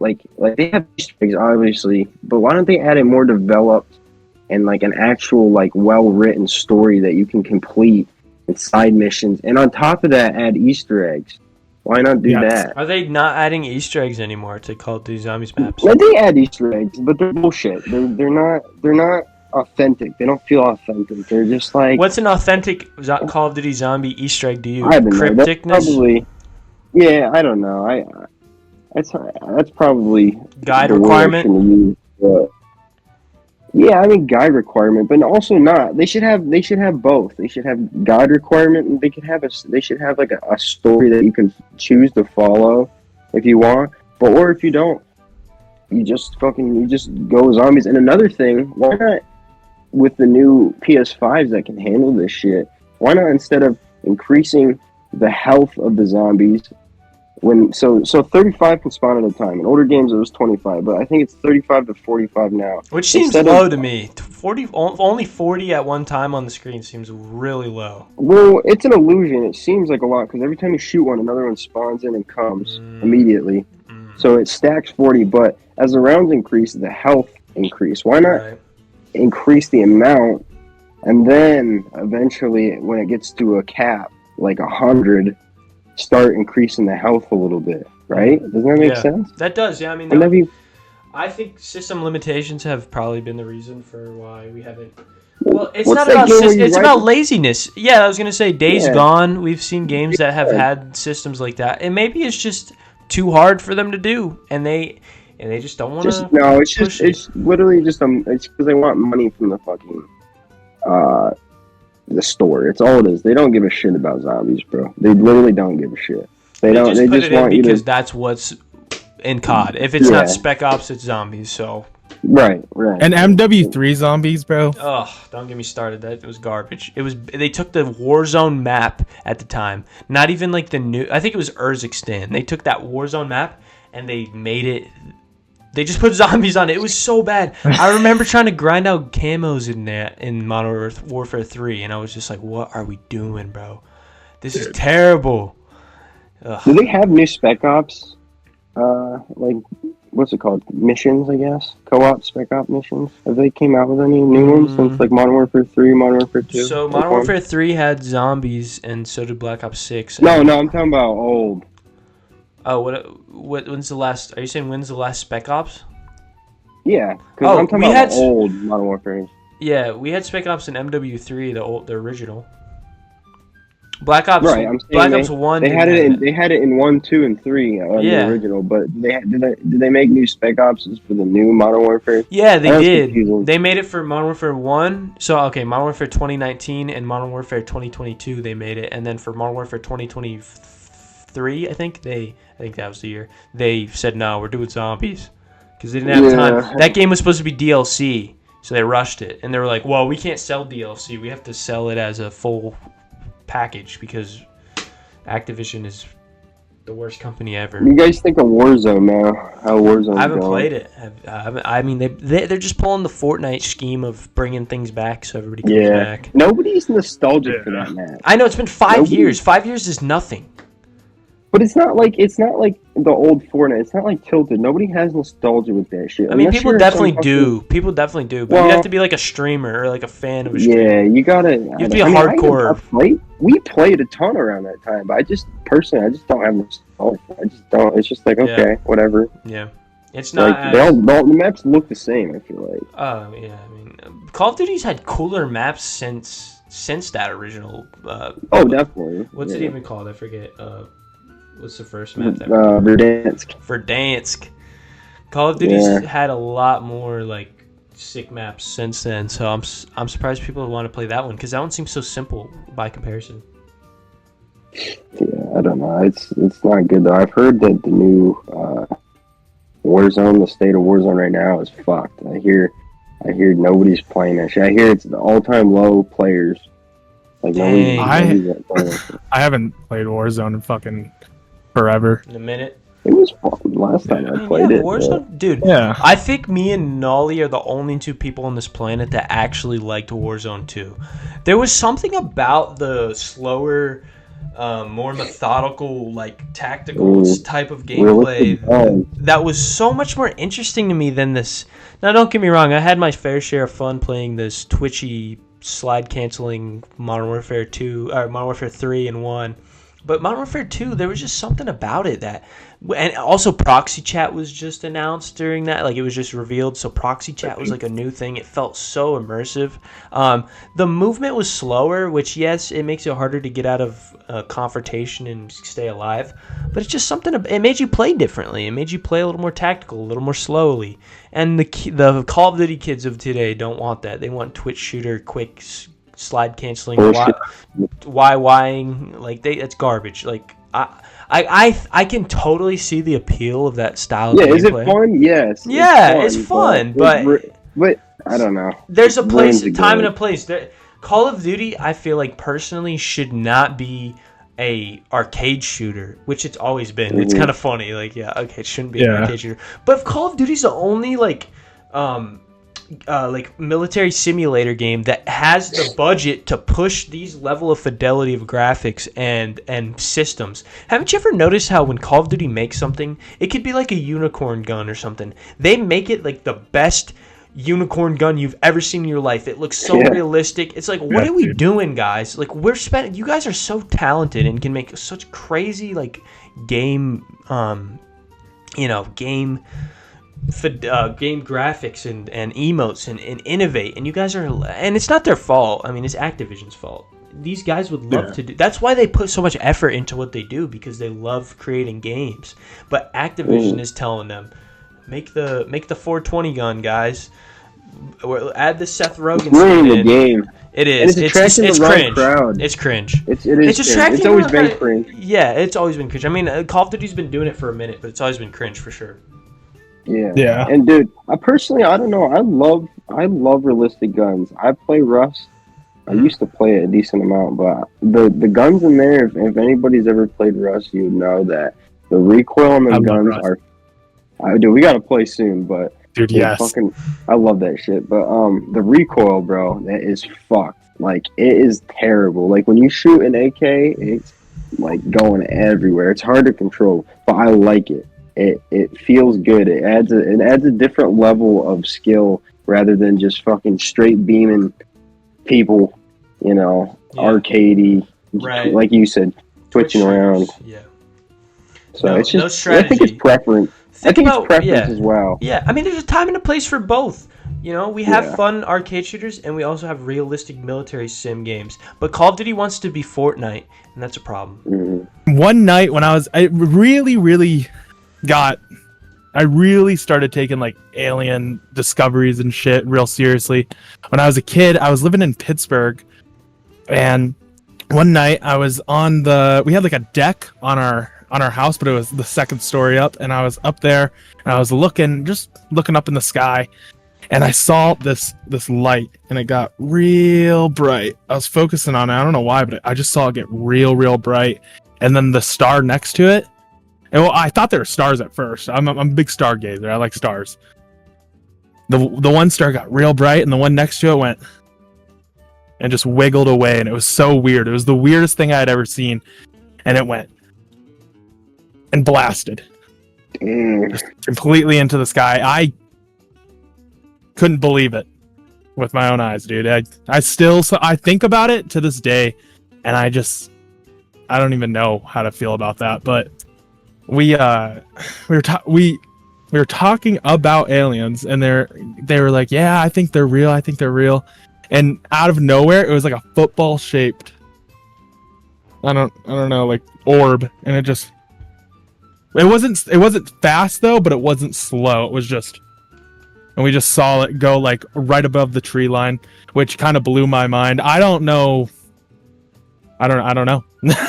like they have Easter eggs, obviously, but why don't they add a more developed and, like, an actual, like, well-written story that you can complete and side missions, and on top of that, add Easter eggs? Why not do that? Are they not adding Easter eggs anymore to Call of Duty Zombies maps? Like, they add Easter eggs, but they're bullshit. They're not authentic. They don't feel authentic. They're just like, What's an authentic Call of Duty Zombie Easter egg to you? I don't know. That's Crypticness? probably, yeah, I don't know. That's probably Guide the word I requirement? shouldn't use, but yeah, I mean, guide requirement, but also not. They should have both. They should have guide requirement, and they should have like a story that you can choose to follow if you want, or if you don't, you just go zombies. And another thing, why not, with the new PS5s that can handle this shit, why not, instead of increasing the health of the zombies, so 35 can spawn at a time. In older games it was 25, but I think it's 35 to 45 now. Which seems Instead low of- to me. Only 40 at one time on the screen seems really low. Well, it's an illusion. It seems like a lot because every time you shoot one, another one spawns in and comes immediately. So it stacks 40, but as the rounds increase, the health increase. Why not Right. increase the amount and then eventually, when it gets to a cap, like 100, start increasing the health a little bit, right? Doesn't that make sense? That does, yeah. I mean, Wouldn't that be... I think system limitations have probably been the reason for why we haven't. Well, it's What's not that about game where system. you It's write about the- laziness. Yeah, I was gonna say Days Yeah. Gone. We've seen games that have had systems like that, and maybe it's just too hard for them to do, and they just don't want to. No, it's literally just it's because they want money from the fucking the store. It's all it is. They don't give a shit about zombies, bro. They literally don't give a shit. They don't. Just They put just it in want you because to. that's what's in COD. If it's not Spec Ops, it's zombies. So. Right. And MW3 zombies, bro. Oh, don't get me started. That was garbage. They took the Warzone map at the time. Not even like the new. I think it was Urzikstan. They took that Warzone map and they made it. They just put zombies on it. It was so bad. I remember trying to grind out camos in Modern Warfare 3, and I was just like, "What are we doing, bro? This is terrible." Ugh. Do they have new Spec Ops? Like, what's it called? Missions, I guess. Co-op Spec Op missions. Have they came out with any new ones since like Modern Warfare 3, Modern Warfare 2? So Modern Warfare 3 had zombies, and so did Black Ops 6. No, I'm talking about old. Oh, when's the last? Are you saying when's the last Spec Ops? Yeah, because I'm talking about old Modern Warfare. Yeah, we had Spec Ops in MW3, the original. Black Ops. Right, I'm saying Black Ops 1. They had it in 1, 2, and 3 on the original. But did they make new Spec Ops for the new Modern Warfare? Yeah, they did. Confusing. They made it for Modern Warfare 1. So okay, Modern Warfare 2019 and Modern Warfare 2022 they made it, and then for Modern Warfare 2023, I think that was the year. They said no, we're doing zombies because they didn't have time. That game was supposed to be DLC, so they rushed it, and they were like, "Well, we can't sell DLC. We have to sell it as a full package because Activision is the worst company ever." You guys think of Warzone now? How Warzone? I haven't played it. I mean, they're just pulling the Fortnite scheme of bringing things back so everybody comes back. Nobody's nostalgic for that map. I know it's been 5 years. 5 years is nothing. But it's not like the old Fortnite. It's not like Tilted. Nobody has nostalgia with that shit. I mean, people definitely do. People definitely do. But you have to be like a streamer or like a fan of a streamer. Yeah, you gotta. You have to be a hardcore. We played a ton around that time, but I just don't have nostalgia. I just don't. It's just like okay, whatever. Yeah, it's not. Like, the maps look the same. I feel like. Oh yeah, I mean, Call of Duty's had cooler maps since that original. Oh, definitely. What's it even called? I forget. What's the first map? Verdansk. Call of Duty's had a lot more like sick maps since then, so I'm surprised people want to play that one because that one seems so simple by comparison. Yeah, I don't know. It's not good though. I've heard that the new Warzone, the state of Warzone right now is fucked. I hear nobody's playing that shit. I hear it's the all-time low players. Like nobody's playing. I haven't played Warzone in fucking forever. In a minute. It was fun last time I played it. Warzone, dude. Yeah. I think me and Nolly are the only two people on this planet that actually liked Warzone 2. There was something about the slower, more methodical, like tactical type of gameplay that was so much more interesting to me than this. Now, don't get me wrong. I had my fair share of fun playing this twitchy, slide canceling Modern Warfare 2 or Modern Warfare 3 and 1. But Modern Warfare 2, there was just something about it that... And also proxy chat was just announced during that. Like, it was just revealed. So proxy chat was like a new thing. It felt so immersive. The movement was slower, which, yes, it makes it harder to get out of confrontation and stay alive. But it's just something... It made you play differently. It made you play a little more tactical, a little more slowly. And the Call of Duty kids of today don't want that. They want Twitch shooter, quick... slide canceling, YYing, like that's garbage. Like I can totally see the appeal of that style. Yeah, of is it fun? Yes. Yeah, it's fun, but I don't know. There's a place, time and a place. Call of Duty, I feel like personally should not be a arcade shooter, which it's always been. It's kind of funny. Like, yeah, okay, it shouldn't be an arcade shooter. But if Call of Duty's the only like military simulator game that has the budget to push these level of fidelity of graphics and systems. Haven't you ever noticed how when Call of Duty makes something, it could be like a unicorn gun or something. They make it like the best unicorn gun you've ever seen in your life. It looks so realistic. It's like, what are we doing, guys? Like, you guys are so talented and can make such crazy like game game graphics and emotes and innovate, and you guys are, and it's not their fault. I mean, it's Activision's fault. These guys would love to do. That's why they put so much effort into what they do, because they love creating games. But Activision is telling them, make the 420 gun, guys. Or add the Seth Rogen ruining scene the in. game. It is. And it's attracting the wrong cringe. crowd. It's cringe. It is. It's always been cringe. Yeah, it's always been cringe. I mean, Call of Duty's been doing it for a minute, but it's always been cringe for sure. Yeah. And dude, I don't know. I love realistic guns. I play Rust. I used to play it a decent amount, but the guns in there, if anybody's ever played Rust, you would know that the recoil on the guns are. Dude, we gotta play soon, but dude, yes, I love that shit. But the recoil, bro, that is fucked. Like, it is terrible. Like, when you shoot an AK, it's like going everywhere. It's hard to control, but I like it. It feels good. It adds a different level of skill rather than just fucking straight beaming people, arcadey, right? Like you said, twitching around. Yeah. So it's just, no strategy. I think it's preference. It's preference as well. Yeah, I mean, there's a time and a place for both. We have fun arcade shooters, and we also have realistic military sim games. But Call of Duty wants to be Fortnite, and that's a problem. Mm-hmm. One night when I really started taking like alien discoveries and shit real seriously. When I was a kid, I was living in Pittsburgh, and one night I was we had like a deck on our house, but it was the second story up, and I was up there and I was looking up in the sky, and I saw this light, and it got real bright. I was focusing on it. I don't know why, but I just saw it get real bright, and then the star next to it. And well, I thought they were stars at first. I'm a big stargazer. I like stars. The one star got real bright, and the one next to it went and just wiggled away, and it was so weird. It was the weirdest thing I had ever seen, and it went and blasted just completely into the sky. I couldn't believe it with my own eyes, dude. I think about it to this day, and I don't even know how to feel about that, but. We were talking about aliens, and they were like, yeah, I think they're real. And out of nowhere, it was like a football shaped, I don't know, like orb, and it wasn't fast though, but it wasn't slow. It was just, and we just saw it go like right above the tree line, which kind of blew my mind. I don't know. I don't know.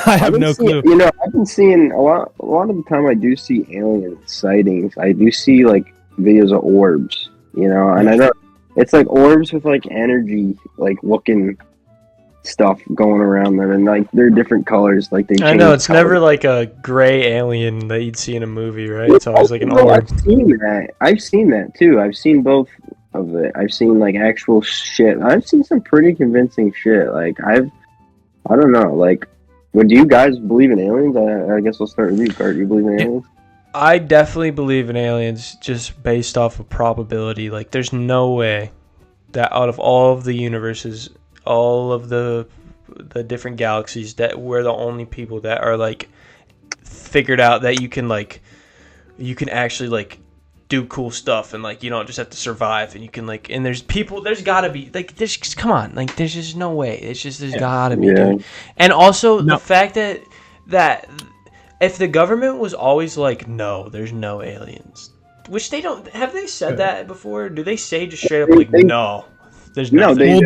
I have no clue. I've been seeing a lot of the time I do see alien sightings. I do see like videos of orbs, and I know it's like orbs with like energy, like looking stuff going around them, and like they're different colors. Like I know it's never like a gray alien that you'd see in a movie, right? It's always like an orb. I've seen that too. I've seen both of it. I've seen like actual shit. I've seen some pretty convincing shit. Like I don't know, like, do you guys believe in aliens? I guess we'll start with you, Kurt. You believe in aliens? I definitely believe in aliens, just based off of probability. Like, there's no way that out of all of the universes, all of the different galaxies, that we're the only people that are, like, figured out that you can actually, like, do cool stuff, and like you don't just have to survive, and you can like, and there's gotta be like, come on, like there's just no way, there's gotta be, dude. And also the fact that if the government was always like, no, there's no aliens, which they don't, have they said that before? Do they say just straight up like, no, there's nothing?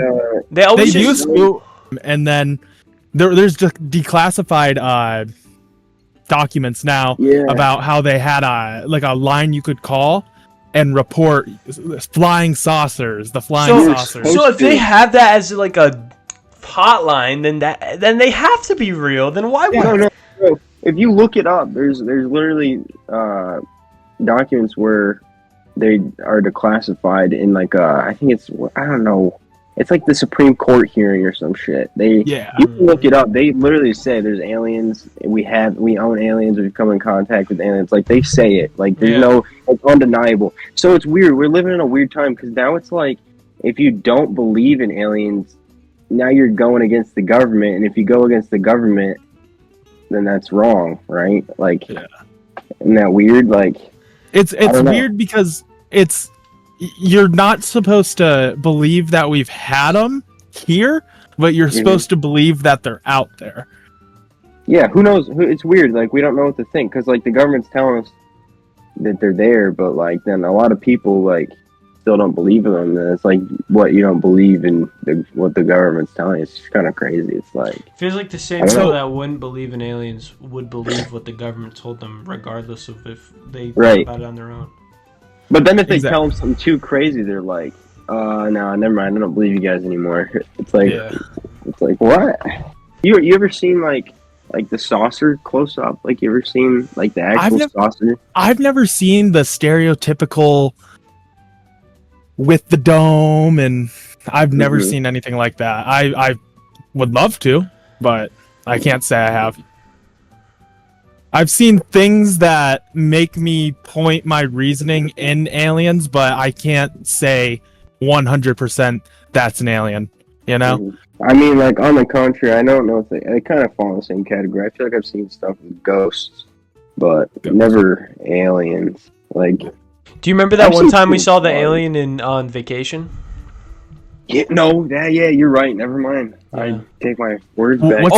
They always used to, and then there's just declassified documents now about how they had a line you could call and report flying saucers. So if they have that as like a hotline, then they have to be real. Then why would no. If you look it up, there's literally documents where they are declassified in like I think it's, I don't know It's like the Supreme Court hearing or some shit. You can look it up. They literally say there's aliens. We own aliens. We've come in contact with aliens. Like they say it. Like there's it's undeniable. So it's weird. We're living in a weird time because now it's like if you don't believe in aliens, now you're going against the government, and if you go against the government, then that's wrong, right? Like, isn't that weird? Like, it's weird because you're not supposed to believe that we've had them here, but you're supposed to believe that they're out there. Yeah, who knows? It's weird. Like, we don't know what to think because, like, the government's telling us that they're there, but, like, then a lot of people, like, still don't believe in them. And it's like, what, you don't believe in what the government's telling you? It's kind of crazy. It's like... feels like the same people that wouldn't believe in aliens would believe what the government told them, regardless of if they thought about it on their own. But then if they tell them something too crazy, they're like, no, never mind. I don't believe you guys anymore. It's like, it's like, what? You ever seen like the saucer close up? Like, you ever seen like the actual saucer? I've never seen the stereotypical with the dome, and I've never seen anything like that. I would love to, but I can't say I have. I've seen things that make me point my reasoning in aliens, but I can't say 100% that's an alien, you know? I mean, like, on the contrary, I don't know if they kind of fall in the same category. I feel like I've seen stuff with ghosts, but never aliens. Like, do you remember that one time we saw the alien on Vacation? Yeah, you're right. Never mind. Yeah. I take my words back.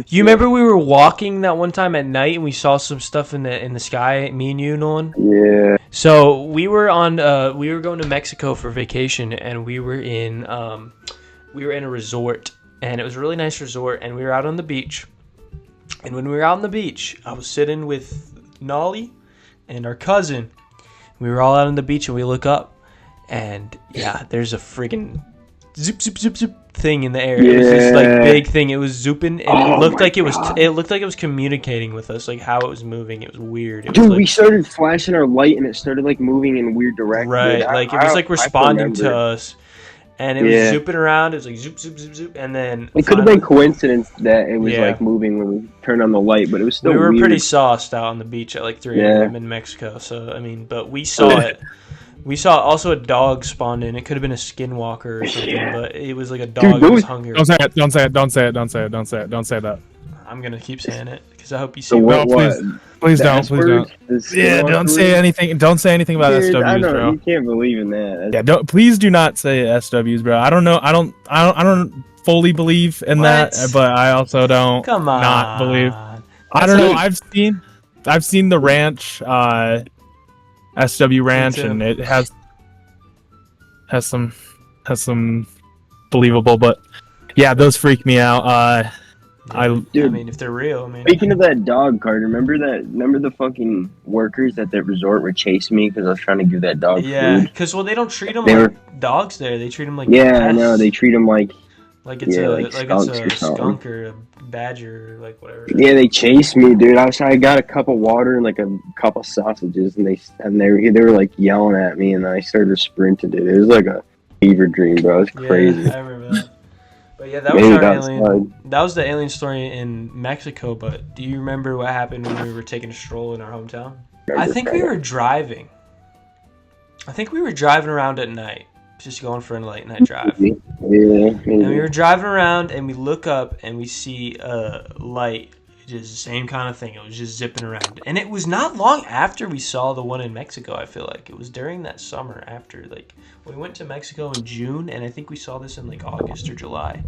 You remember we were walking that one time at night and we saw some stuff in the sky, me and you, Nolan? Yeah. So we were going to Mexico for vacation, and we were in a resort, and it was a really nice resort, and we were out on the beach. And when we were out on the beach, I was sitting with Nolly and our cousin. We were all out on the beach, and we look up, and there's a friggin' zoop zoop zoop zoop thing in the air. It was this like big thing. It was zooping, and it looked like it was communicating with us, like how it was moving. It was weird. We started flashing our light, and it started like moving in weird directions. Right, like it was like responding to us, and it was zooping around. It was like zoop zoop zoop zoop, and then it could have been coincidence that it was like moving when we turned on the light, but it was still. We were weird. Pretty sauced out on the beach at like 3 a.m. in Mexico. So I mean, but we saw it. We saw also a dog spawned in. It could have been a skinwalker or something, but it was like a dog that was hungry. Don't say it. Don't say it. Don't say it. Don't say it. Don't say it. Don't say that. I'm gonna keep saying it because I hope you see. No, please don't. Please don't. Yeah, don't say anything. Don't say anything about SWs, bro. You can't believe in that. Yeah, please do not say SWs, bro. I don't know. I don't fully believe in that, but I also don't not believe. I don't know. I've seen the ranch. SW Ranch, and it has some believable, but those freak me out. I mean, if they're real, Speaking of that dog, Carter, remember the fucking workers at that resort were chasing me because I was trying to give that dog food? Yeah, because they don't treat them like dogs there. They treat them like I know they treat them like it's a skunk or a badger or like whatever. Yeah, they chased me, dude. I got a cup of water and like a couple sausages, and they were like yelling at me, and then I started sprinting. Dude, it was like a fever dream, bro. It was crazy. Yeah, I remember that. But yeah, that was our alien. That was the alien story in Mexico. But do you remember what happened when we were taking a stroll in our hometown? I think we were driving. Around at night. Just going for a late night drive. Yeah. And we were driving around, and we look up, and we see a light. Just the same kind of thing. It was just zipping around. And it was not long after we saw the one in Mexico, I feel like. It was during that summer after, like, we went to Mexico in June, and I think we saw this in, like, August or July.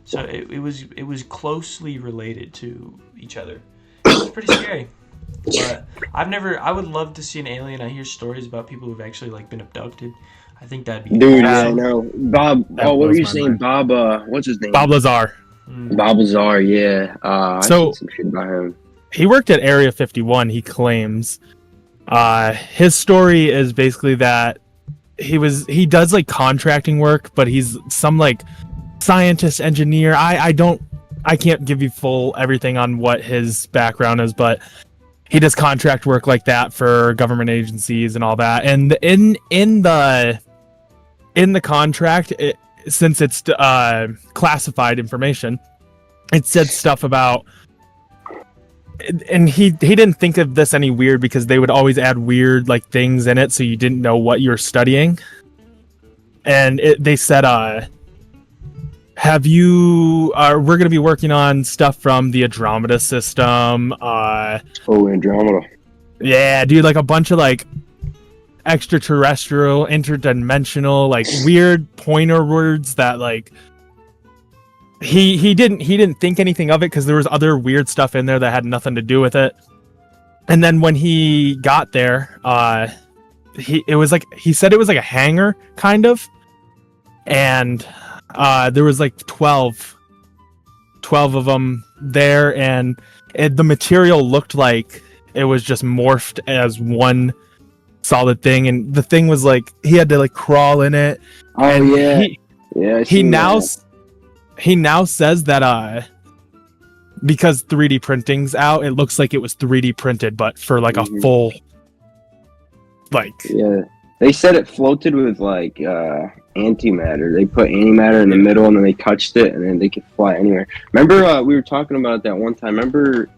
So it was closely related to each other. It was pretty scary. But I would love to see an alien. I hear stories about people who've actually, like, been abducted. I think that'd be awesome. Yeah, I know. Bob, what were you saying? Bob, what's his name? Bob Lazar. Bob Lazar, yeah. I some shit about him. He worked at Area 51, he claims. His story is basically that he does like contracting work, but he's some like scientist engineer. I can't give you full everything on what his background is, but he does contract work like that for government agencies and all that. And in the contract, since it's classified information, it said stuff about, and he didn't think of this any weird because they would always add weird like things in it, so you didn't know what you're studying. And they said, have you? We're going to be working on stuff from the Andromeda system. Andromeda. Yeah, dude, like a bunch of like extraterrestrial, interdimensional, like weird pointer words that like he didn't think anything of it because there was other weird stuff in there that had nothing to do with it. And then when he got there, he said it was like a hangar kind of, and there was like 12 of them there, and the material looked like it was just morphed as one solid thing, and the thing was like he had to like crawl in it. He now says that because 3D printing's out, it looks like it was 3D printed, but for like a full like. Yeah, they said it floated with like antimatter. They put antimatter in the middle, and then they touched it, and then they could fly anywhere. Remember, we were talking about it that one time. Remember,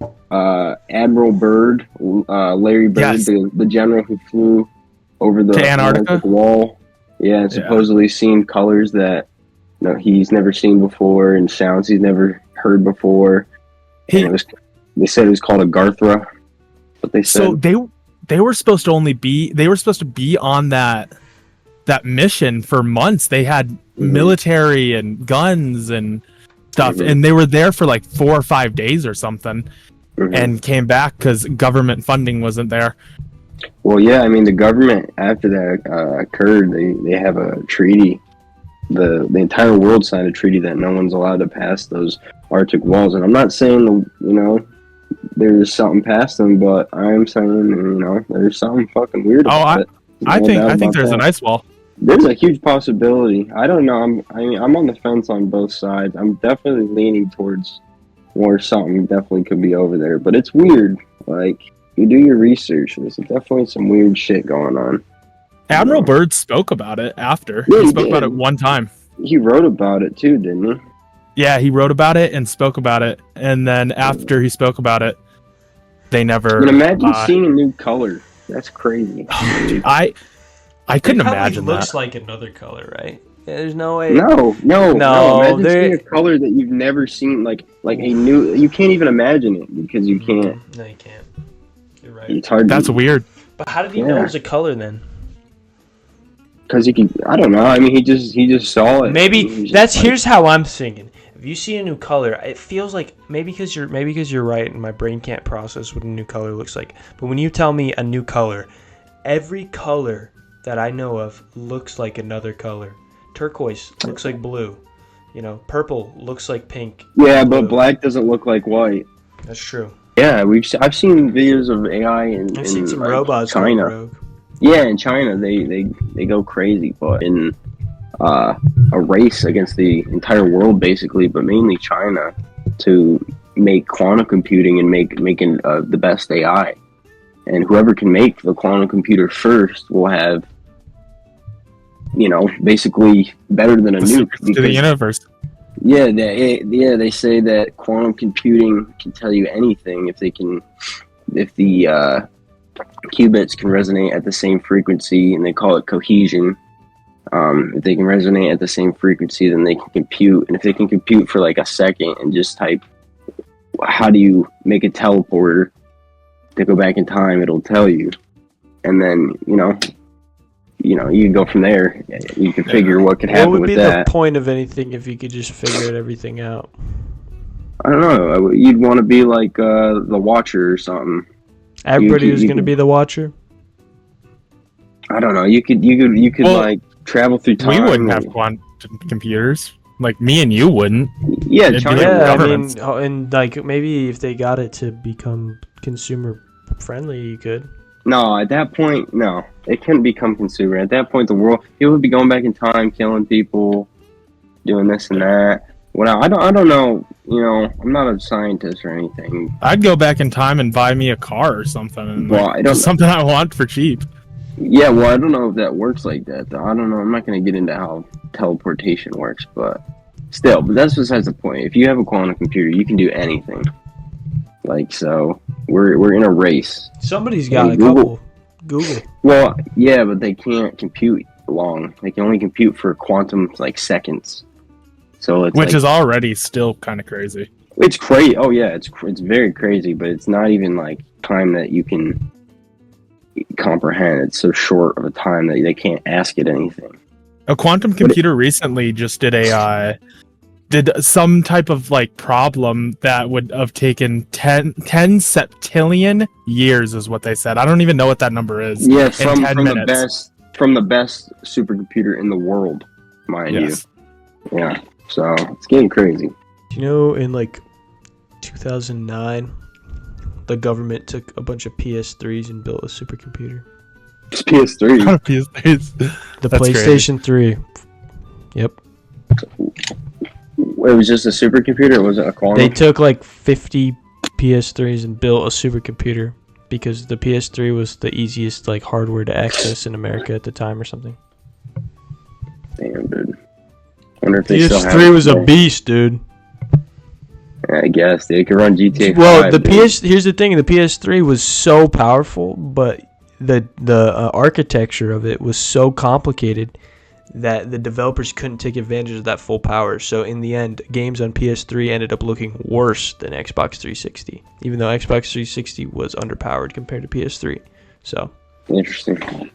Admiral Byrd, Larry Byrd, yes. the general who flew over the Antarctica wall. Yeah, and supposedly seen colors that he's never seen before, and sounds he's never heard before. And they said it was called a Garthra. But they said so they were supposed to be on that mission for months. They had military and guns and stuff, and they were there for like 4 or 5 days or something, and came back because government funding wasn't there. Well, yeah, I mean the government after that occurred, they have a treaty. The entire world signed a treaty that no one's allowed to pass those Arctic walls. And I'm not saying there's something past them, but I'm saying there's something fucking weird about it. I think there's an ice wall. There's a huge possibility. I don't know. I'm on the fence on both sides. I'm definitely leaning towards where something definitely could be over there, but it's weird. Like, you do your research, there's definitely some weird shit going on. Admiral Byrd spoke about it after. Yeah, he spoke about it one time. He wrote about it too, didn't he? Yeah, he wrote about it and spoke about it, and then after he spoke about it, they never. But imagine seeing a new color. That's crazy. Dude, I couldn't imagine that. It looks like another color, right? Yeah, there's no way. No. Imagine seeing a color that you've never seen, like a new. You can't even imagine it because you can't. No, you can't. You're right. It's hard. That's weird. But how did he know it was a color then? Because he can. I don't know. I mean, he just saw it. Maybe that's here's how I'm thinking. If you see a new color, it feels like maybe because you're right, and my brain can't process what a new color looks like. But when you tell me a new color, every color that I know of looks like another color. Turquoise looks like blue. Purple looks like pink. Yeah, but black doesn't look like white. That's true. Yeah, I've seen videos of AI I've seen some robots China. Rogue. Yeah, in China they go crazy, but in a race against the entire world basically, but mainly China, to make quantum computing and making the best AI, and whoever can make the quantum computer first will have, basically better than a nuke to the universe. Yeah, they say that quantum computing can tell you anything if the qubits can resonate at the same frequency, and they call it cohesion. If they can resonate at the same frequency, then they can compute. And if they can compute for like a second and just type, how do you make a teleporter to go back in time, it'll tell you. And then, you can go from there. You can figure what could happen with that. What would be the point of anything if you could just figure everything out? I don't know. You'd want to be like the Watcher or something. Everybody was going to be the Watcher? I don't know. You could like travel through time. We wouldn't have quantum computers. Like, me and you wouldn't. Yeah, I mean, and like maybe if they got it to become consumer friendly, you could. No, at that point, no. It couldn't become consumer. At that point, people would be going back in time, killing people, doing this and that. Well, I don't know. I'm not a scientist or anything. I'd go back in time and buy me a car or something. And something I want for cheap. Yeah, well, I don't know if that works like that, though. I don't know. I'm not going to get into how teleportation works, but still. But that's besides the point. If you have a quantum computer, you can do anything. Like, so we're in a race. Somebody's got a couple. Google. Well, yeah, but they can't compute long. They can only compute for quantum like seconds. So it's which is already still kind of crazy. It's crazy. Oh yeah, it's very crazy, but it's not even like time that you can comprehend. It's so short of a time that they can't ask it anything. A quantum computer recently just did some type of like problem that would have taken 10 septillion years is what they said. I don't even know what that number is. Yeah, from the best supercomputer in the world, mind you. Yeah, so it's getting crazy. Do you know in like 2009, the government took a bunch of PS3s and built a supercomputer? It's PS3. PS3s. The PlayStation 3. Yep. It was just a supercomputer, or was it a quantum? They took like 50 PS3s and built a supercomputer because the PS3 was the easiest like hardware to access in America at the time or something. Damn, dude. Wonder if they still have PS3 was a beast, dude. I guess they could run GTA. Well, 5, here's the thing: the PS3 was so powerful, but the architecture of it was so complicated that the developers couldn't take advantage of that full power. So in the end, games on PS3 ended up looking worse than Xbox 360, even though Xbox 360 was underpowered compared to PS3. So interesting.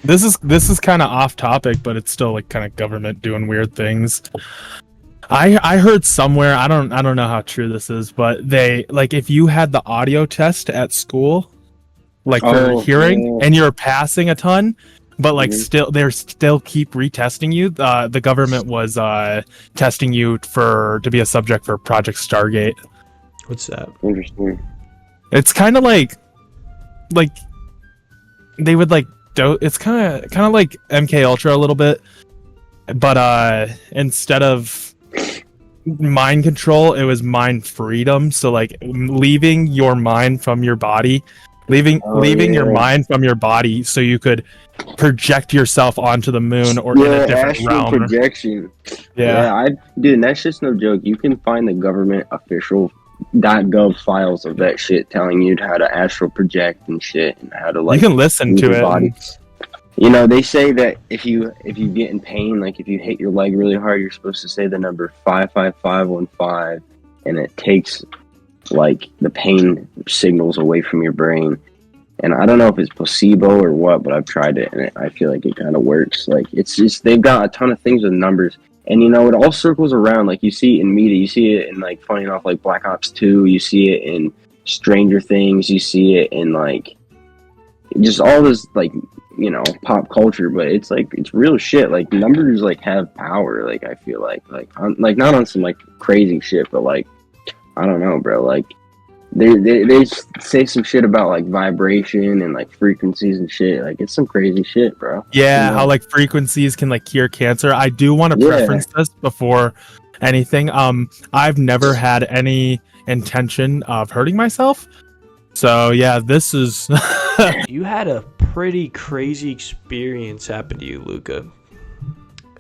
This is kind of off topic, but it's still like kind of government doing weird things. I heard somewhere, I don't know how true this is, but they like if you had the audio test at school, like for hearing, and you're passing a ton, but like still keep retesting you. The government was testing you to be a subject for Project Stargate. What's that? Interesting. It's kind of like they would like it's kind of like MK Ultra a little bit, but instead of mind control, it was mind freedom. So like leaving your mind from your body, leaving your mind from your body, so you could project yourself onto the moon or in a different realm. Projection. Yeah, dude, that's just no joke. You can find the government official .gov files of that shit telling you how to astral project and shit and how to like. You can listen to it. You know, they say that if you get in pain, like if you hit your leg really hard, you're supposed to say the number 55515, and it takes like the pain signals away from your brain. And I don't know if it's placebo or what, but I've tried it and I feel like it kind of works. Like it's just they've got a ton of things with numbers, and you know it all circles around. Like you see it in media, you see it in like funny enough like Black Ops 2, you see it in Stranger Things, you see it in like just all this like, you know, pop culture, but it's like it's real shit. Like numbers like have power. Like I feel like not on some like crazy shit, but like I don't know, bro. Like they say some shit about like vibration and like frequencies and shit. Like it's some crazy shit, bro. Yeah, you know? How like frequencies can like cure cancer. I do want to preference this before anything. I've never had any intention of hurting myself. So yeah, this is. You had a pretty crazy experience happen to you, Luca.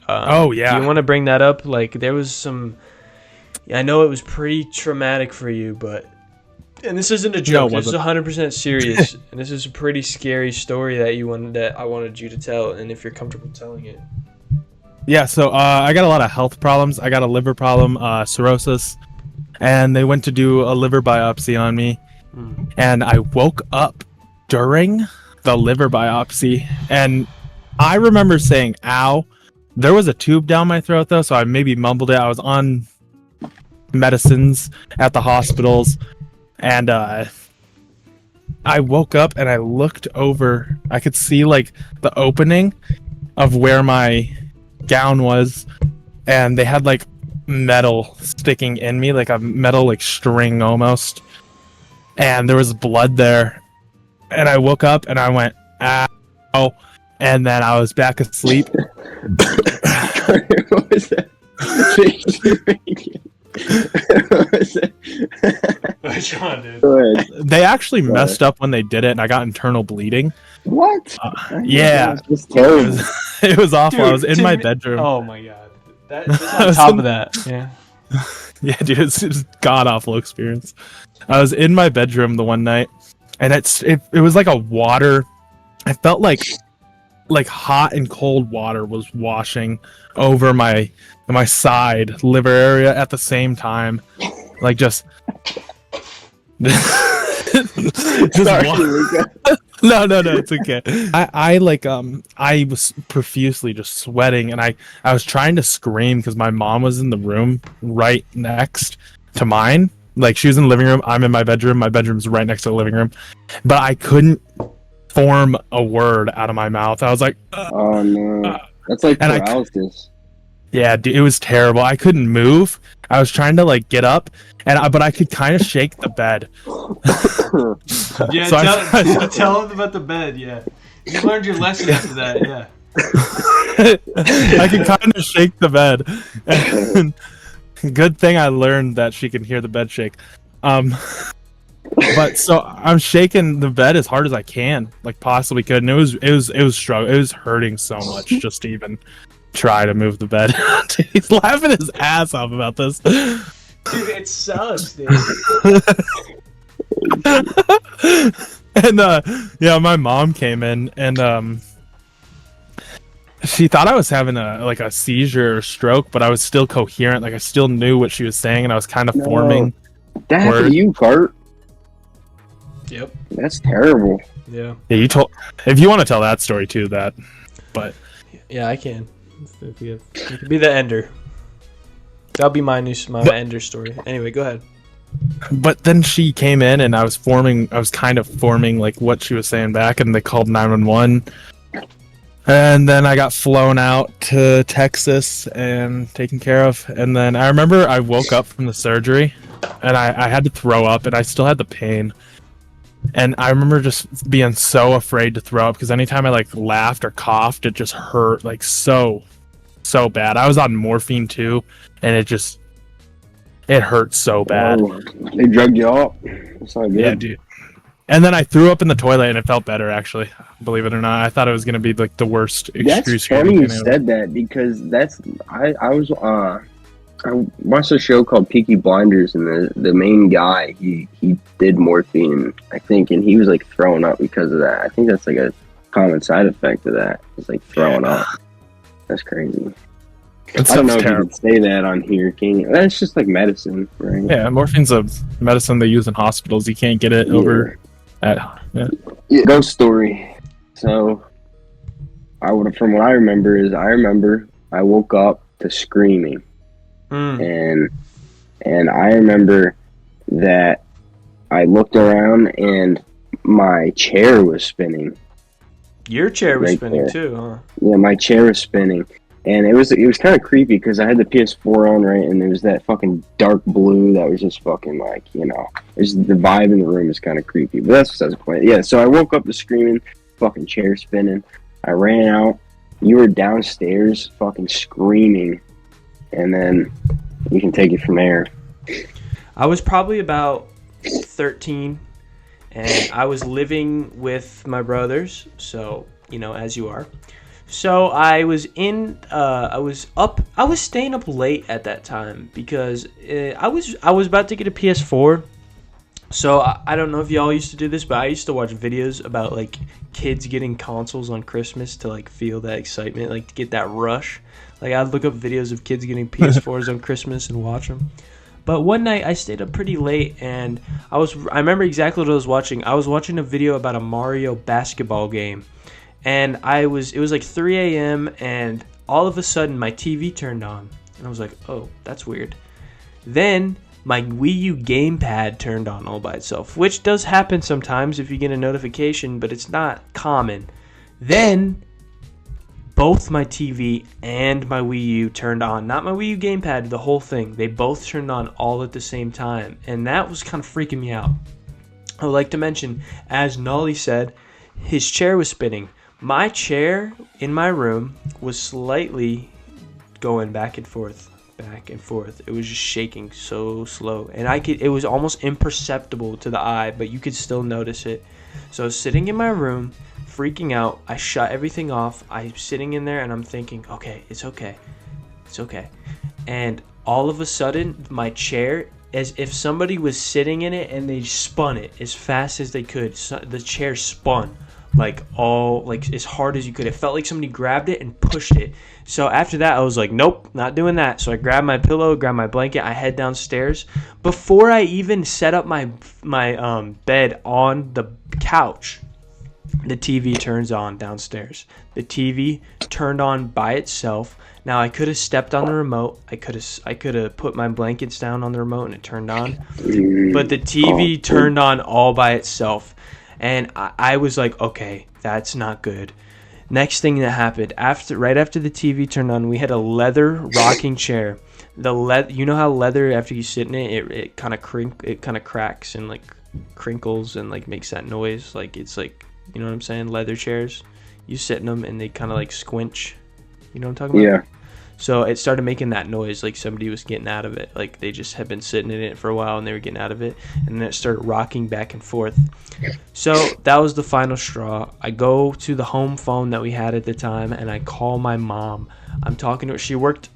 Oh yeah. Do you want to bring that up? Like there was some. I know it was pretty traumatic for you, but. And this isn't a joke. This is 100% serious, and this is a pretty scary story that I wanted you to tell. And if you're comfortable telling it. Yeah. So I got a lot of health problems. I got a liver problem, cirrhosis, and they went to do a liver biopsy on me, and I woke up during the liver biopsy, and I remember saying "ow." There was a tube down my throat though, so I maybe mumbled it. I was on medicines at the hospitals. And I woke up and I looked over. I could see like the opening of where my gown was, and they had like metal sticking in me, like a metal like string almost. And there was blood there. And I woke up and I went, ow. And then I was back asleep. What was that? Which one, dude? They actually messed up when they did it, and I got internal bleeding. What? Yeah, it was terrible. It was awful. Dude, I was in my bedroom. Oh my god. That just on top of that, yeah. Yeah, dude, it's a god awful experience. I was in my bedroom the one night, and it was like a water. I felt like hot and cold water was washing over my side liver area at the same time, like just. Sorry, Luca. No, it's okay. I was profusely just sweating, and I was trying to scream because my mom was in the room right next to mine. Like, she was in the living room, I'm in my bedroom. My bedroom's right next to the living room, but I couldn't form a word out of my mouth. I was like, oh no, that's like paralysis. Yeah, dude, it was terrible. I couldn't move. I was trying to like get up, but I could kind of shake the bed. Yeah, so tell them about the bed. Yeah, you learned your lesson after that. Yeah, I could kind of shake the bed. And good thing I learned that she can hear the bed shake. But so I'm shaking the bed as hard as I can, like possibly could, and it was struggle. It was hurting so much just to even try to move the bed. He's laughing his ass off about this. Dude, it sucks, dude. And yeah, my mom came in, and she thought I was having a seizure or stroke, but I was still coherent. Like, I still knew what she was saying, and I was kind of forming. That happened to you, Cart? Yep. That's terrible. Yeah. Yeah, if you want to tell that story too, but yeah, I can. You can be the ender. That'll be my ender story. Anyway, go ahead. But then she came in, and I was kind of forming like what she was saying back, and they called 911. And then I got flown out to Texas and taken care of. And then I remember I woke up from the surgery, and I had to throw up, and I still had the pain. And I remember just being so afraid to throw up, because anytime I like laughed or coughed, it just hurt like so bad. I was on morphine too, and it hurt so bad. Oh, they drugged you up. That's not good. Yeah, dude. And then I threw up in the toilet, and it felt better, actually. Believe it or not, I thought it was gonna be like the worst. That's funny you said that, because I watched a show called Peaky Blinders, and the main guy, he did morphine, I think, and he was like throwing up because of that. I think that's like a common side effect of that. It's like throwing up. That's crazy. I don't know if you can say that on here, can you? That's just like medicine, right? Yeah, morphine's a medicine they use in hospitals. You can't get it over at... Yeah. Ghost story. So, from what I remember I woke up to screaming. And I remember that I looked around, and my chair was spinning. Your chair was spinning too, huh? Yeah, my chair was spinning. And it was kind of creepy, because I had the PS4 on, right, and there was that fucking dark blue that was just fucking like, the vibe in the room is kind of creepy. But that's besides the point. Yeah, so I woke up to screaming, fucking chair spinning. I ran out. You were downstairs fucking screaming. And then you can take it from there. I was probably about 13, and I was living with my brothers, so, as you are. So I was staying up late at that time, because I was about to get a PS4. So I don't know if y'all used to do this, but I used to watch videos about like kids getting consoles on Christmas to like feel that excitement, like to get that rush. Like, I'd look up videos of kids getting PS4s on Christmas and watch them. But one night I stayed up pretty late, and I remember exactly what I was watching. I was watching a video about a Mario basketball game, and it was like 3 a.m. and all of a sudden my TV turned on, and I was like, oh, that's weird. Then my Wii U gamepad turned on all by itself, which does happen sometimes if you get a notification, but it's not common. Then both my TV and my Wii U turned on. Not my Wii U gamepad, the whole thing. They both turned on all at the same time, and that was kind of freaking me out. I would like to mention, as Nolly said, his chair was spinning. My chair in my room was slightly going back and forth. It was just shaking so slow, and it was almost imperceptible to the eye, but you could still notice it. So I was sitting in my room, freaking out. I shut everything off. I'm sitting in there, and I'm thinking, okay, it's okay. It's okay. And all of a sudden, my chair, as if somebody was sitting in it and they spun it as fast as they could. So the chair spun like as hard as you could. It felt like somebody grabbed it and pushed it. So after that, I was like, nope, not doing that. So I grabbed my pillow, grabbed my blanket, I head downstairs. Before I even set up my bed on the couch, the TV turns on downstairs. The TV turned on by itself. Now I could have stepped on the remote. I could have put my blankets down on the remote and it turned on. But the TV turned on all by itself. And I was like, okay, that's not good. Next thing that happened, right after the TV turned on, we had a leather rocking chair. You know how leather, after you sit in it, it kind of cracks and like crinkles and like makes that noise. Like it's like, you know what I'm saying? Leather chairs, you sit in them and they kind of like squinch. You know what I'm talking about? Yeah. So it started making that noise, like somebody was getting out of it. Like they just had been sitting in it for a while and they were getting out of it. And then it started rocking back and forth. So that was the final straw. I go to the home phone that we had at the time and I call my mom. I'm talking to her. She worked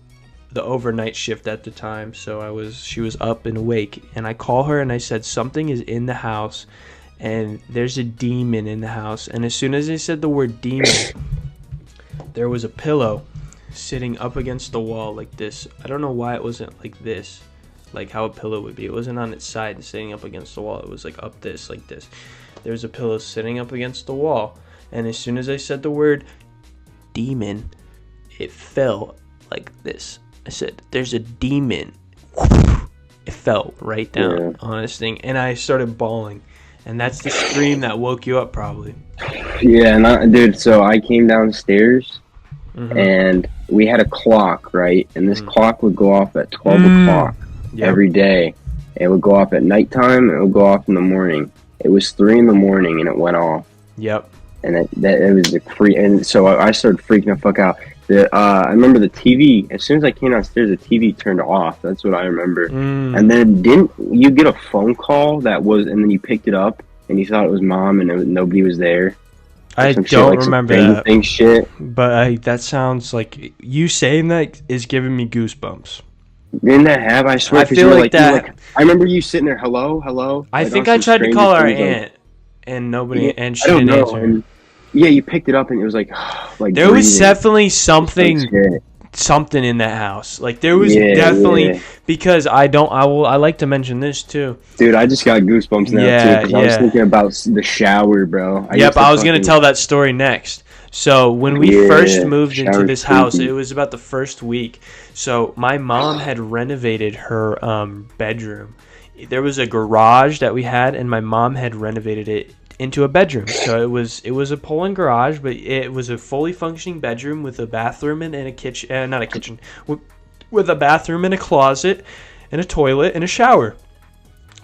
the overnight shift at the time. So she was up and awake. And I call her and I said, something is in the house and there's a demon in the house. And as soon as I said the word demon, there was a pillow sitting up against the wall like this. I don't know why it wasn't like this, like how a pillow would be. It wasn't on its side and sitting up against the wall. It was like up this, like this. There was a pillow sitting up against the wall. And as soon as I said the word demon, it fell like this. I said, there's a demon. It fell right down on this thing. And I started bawling. And that's the scream that woke you up probably. Yeah, dude, so I came downstairs and we had a clock, right? And this clock would go off at 12 o'clock every day. It would go off at nighttime, it would go off in the morning. It was 3 in the morning and it went off. Yep. And it was and so I started freaking the fuck out. I remember the TV, as soon as I came downstairs, the TV turned off. That's what I remember. And then didn't you get a phone call and then you picked it up and you thought it was mom and nobody was there? I don't remember that. Shit. But that sounds like you saying that is giving me goosebumps. Didn't that have? I swear. I feel like that. I remember you sitting there. Hello. I think I tried to call our aunt, and nobody, and she didn't answer. And, yeah, you picked it up, and it was like there was definitely something in that house. Like there was definitely because I like to mention this too. Dude, I just got goosebumps now too because I was thinking about the shower, bro. I was gonna tell that story next. So when we first moved into this house, it was about the first week. So my mom had renovated her bedroom. There was a garage that we had, and my mom had renovated it into a bedroom. So it was a pull-in garage, but it was a fully functioning bedroom with a bathroom and a kitchen, not a kitchen, with a bathroom and a closet and a toilet and a shower.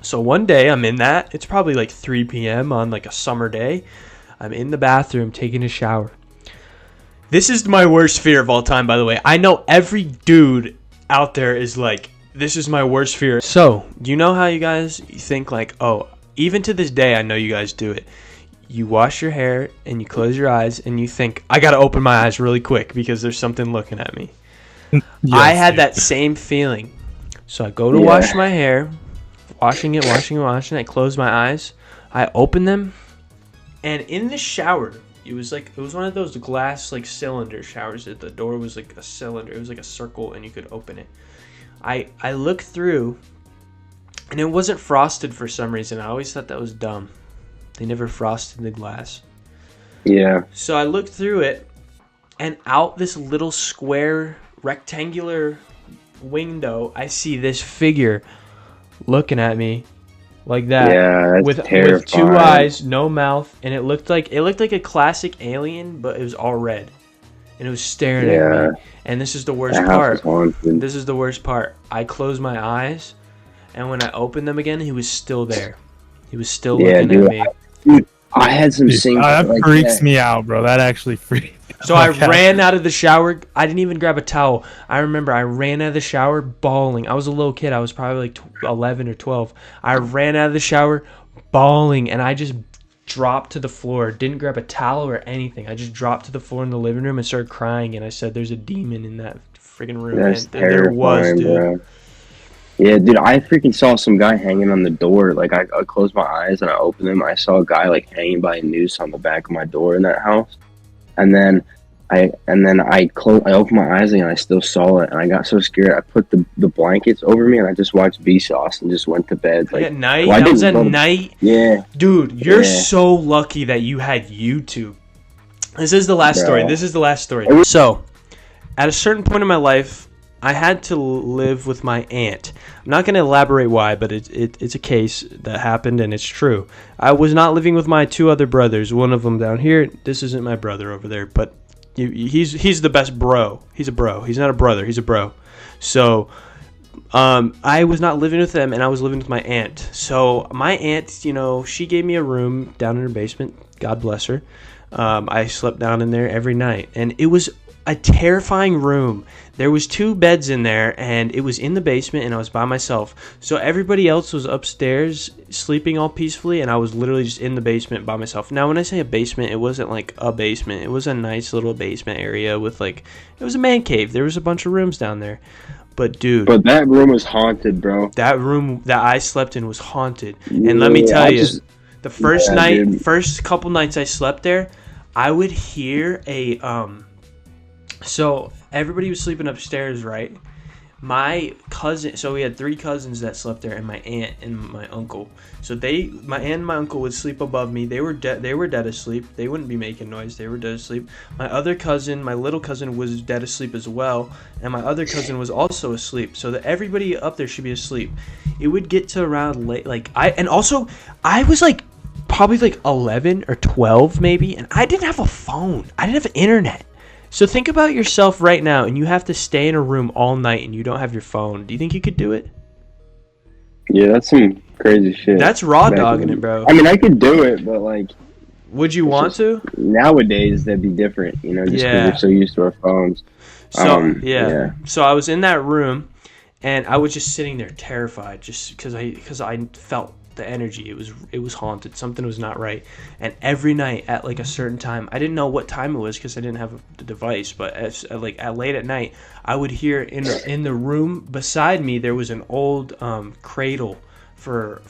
So one day I'm in that. It's probably like 3 p.m. on like a summer day. I'm in the bathroom taking a shower. This is my worst fear of all time, by the way. I know every dude out there is like, this is my worst fear. So, you know how you guys think like, oh, even to this day, I know you guys do it. You wash your hair and you close your eyes and you think, I gotta open my eyes really quick because there's something looking at me. I had that same feeling. So I go to wash my hair, washing it. I close my eyes. I open them. And in the shower, it was one of those glass like cylinder showers that the door was like a cylinder. It was like a circle and you could open it. I look through and it wasn't frosted for some reason. I always thought that was dumb. They never frosted the glass. Yeah. So I looked through it and out this little square rectangular window, I see this figure looking at me. Like that, with 2 eyes, no mouth, and it looked like a classic alien, but it was all red, and it was staring at me. And this is the worst part. This is the worst part. I closed my eyes, and when I opened them again, he was still there. He was still looking at me. Dude, I had some things that freaks me out, bro. That actually freaks me out. So I ran out of the shower. I didn't even grab a towel. I remember I ran out of the shower bawling. I was a little kid. I was probably like 11 or 12. I ran out of the shower bawling, and I just dropped to the floor. Didn't grab a towel or anything. I just dropped to the floor in the living room and started crying, and I said, there's a demon in that freaking room. That's And there was, terrifying, dude. bro. Yeah, dude, I freaking saw some guy hanging on the door. Like, I closed my eyes and I opened them. I saw a guy, like, hanging by a noose on the back of my door in that house. And then I opened my eyes and I still saw it. And I got so scared. I put the blankets over me and I just watched Vsauce and just went to bed. Like, At night? well, That was at night? Yeah. Dude, you're Yeah. so lucky that you had YouTube. This is the last story. Bro. This is the last story. So, at a certain point in my life, I had to live with my aunt. I'm not going to elaborate why, but it's a case that happened and it's true. I was not living with my 2 other brothers. One of them down here. This isn't my brother over there, but he's the best bro. He's a bro. He's not a brother. He's a bro. So I was not living with them, and I was living with my aunt. So my aunt, you know, she gave me a room down in her basement. God bless her. I slept down in there every night, and it was a terrifying room. There was 2 beds in there, and it was in the basement, and I was by myself. So everybody else was upstairs sleeping all peacefully, and I was literally just in the basement by myself. Now, when I say a basement, it wasn't like a basement. It was a nice little basement area with, like, it was a man cave. There was a bunch of rooms down there. But, dude. But that room was haunted, bro. That room that I slept in was haunted. And let me tell you, the first night, dude. First couple nights I slept there, I would hear a, so everybody was sleeping upstairs, right? My cousin, so we had 3 cousins that slept there, and my aunt and my uncle. So my aunt and my uncle would sleep above me. They were dead asleep. They wouldn't be making noise. They were dead asleep. My other cousin, my little cousin, was dead asleep as well, and my other cousin was also asleep. So that everybody up there should be asleep. It would get to around late, like I was like probably like 11 or 12 maybe, and I didn't have a phone. I didn't have internet. So think about yourself right now, and you have to stay in a room all night, and you don't have your phone. Do you think you could do it? Yeah, that's some crazy shit. That's raw dogging it, bro. I mean, I could do it, but like, would you want to? Nowadays, that'd be different, you know, just because we're so used to our phones. So yeah. So I was in that room, and I was just sitting there terrified, just because I felt the energy. It was haunted. Something was not right. And every night at like a certain time, I didn't know what time it was because I didn't have the device, but at late at night, I would hear in the room beside me there was an old cradle for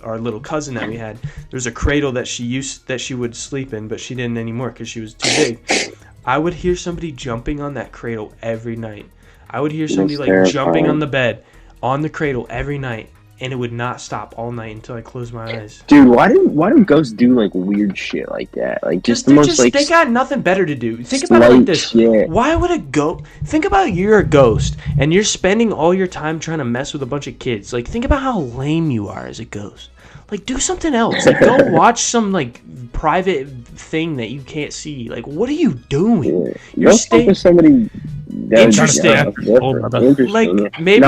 our little cousin that we had. There was a cradle that she would sleep in, but she didn't anymore because she was too big. I would hear somebody jumping on that cradle every night. I would hear somebody like jumping on the bed on the cradle every night. And it would not stop all night until I closed my eyes. Dude, why do ghosts do like weird shit like that? Like just the most like they got nothing better to do. Think about it like this. Shit. Why would a ghost? Think about you're a ghost and you're spending all your time trying to mess with a bunch of kids. Like think about how lame you are as a ghost. Like do something else. Like go watch some like private thing that you can't see. Like what are you doing? Yeah. You're staying with somebody interesting. Like maybe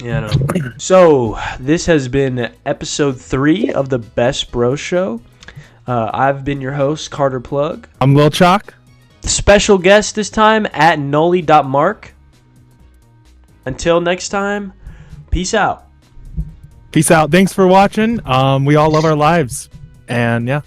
yeah, I know. So, this has been episode 3 of the Best Bro Show. I've been your host, Carter Plug. I'm lilChalk. Special guest this time at Nolly.mark. Until next time, peace out. Peace out. Thanks for watching. We all love our lives. And yeah.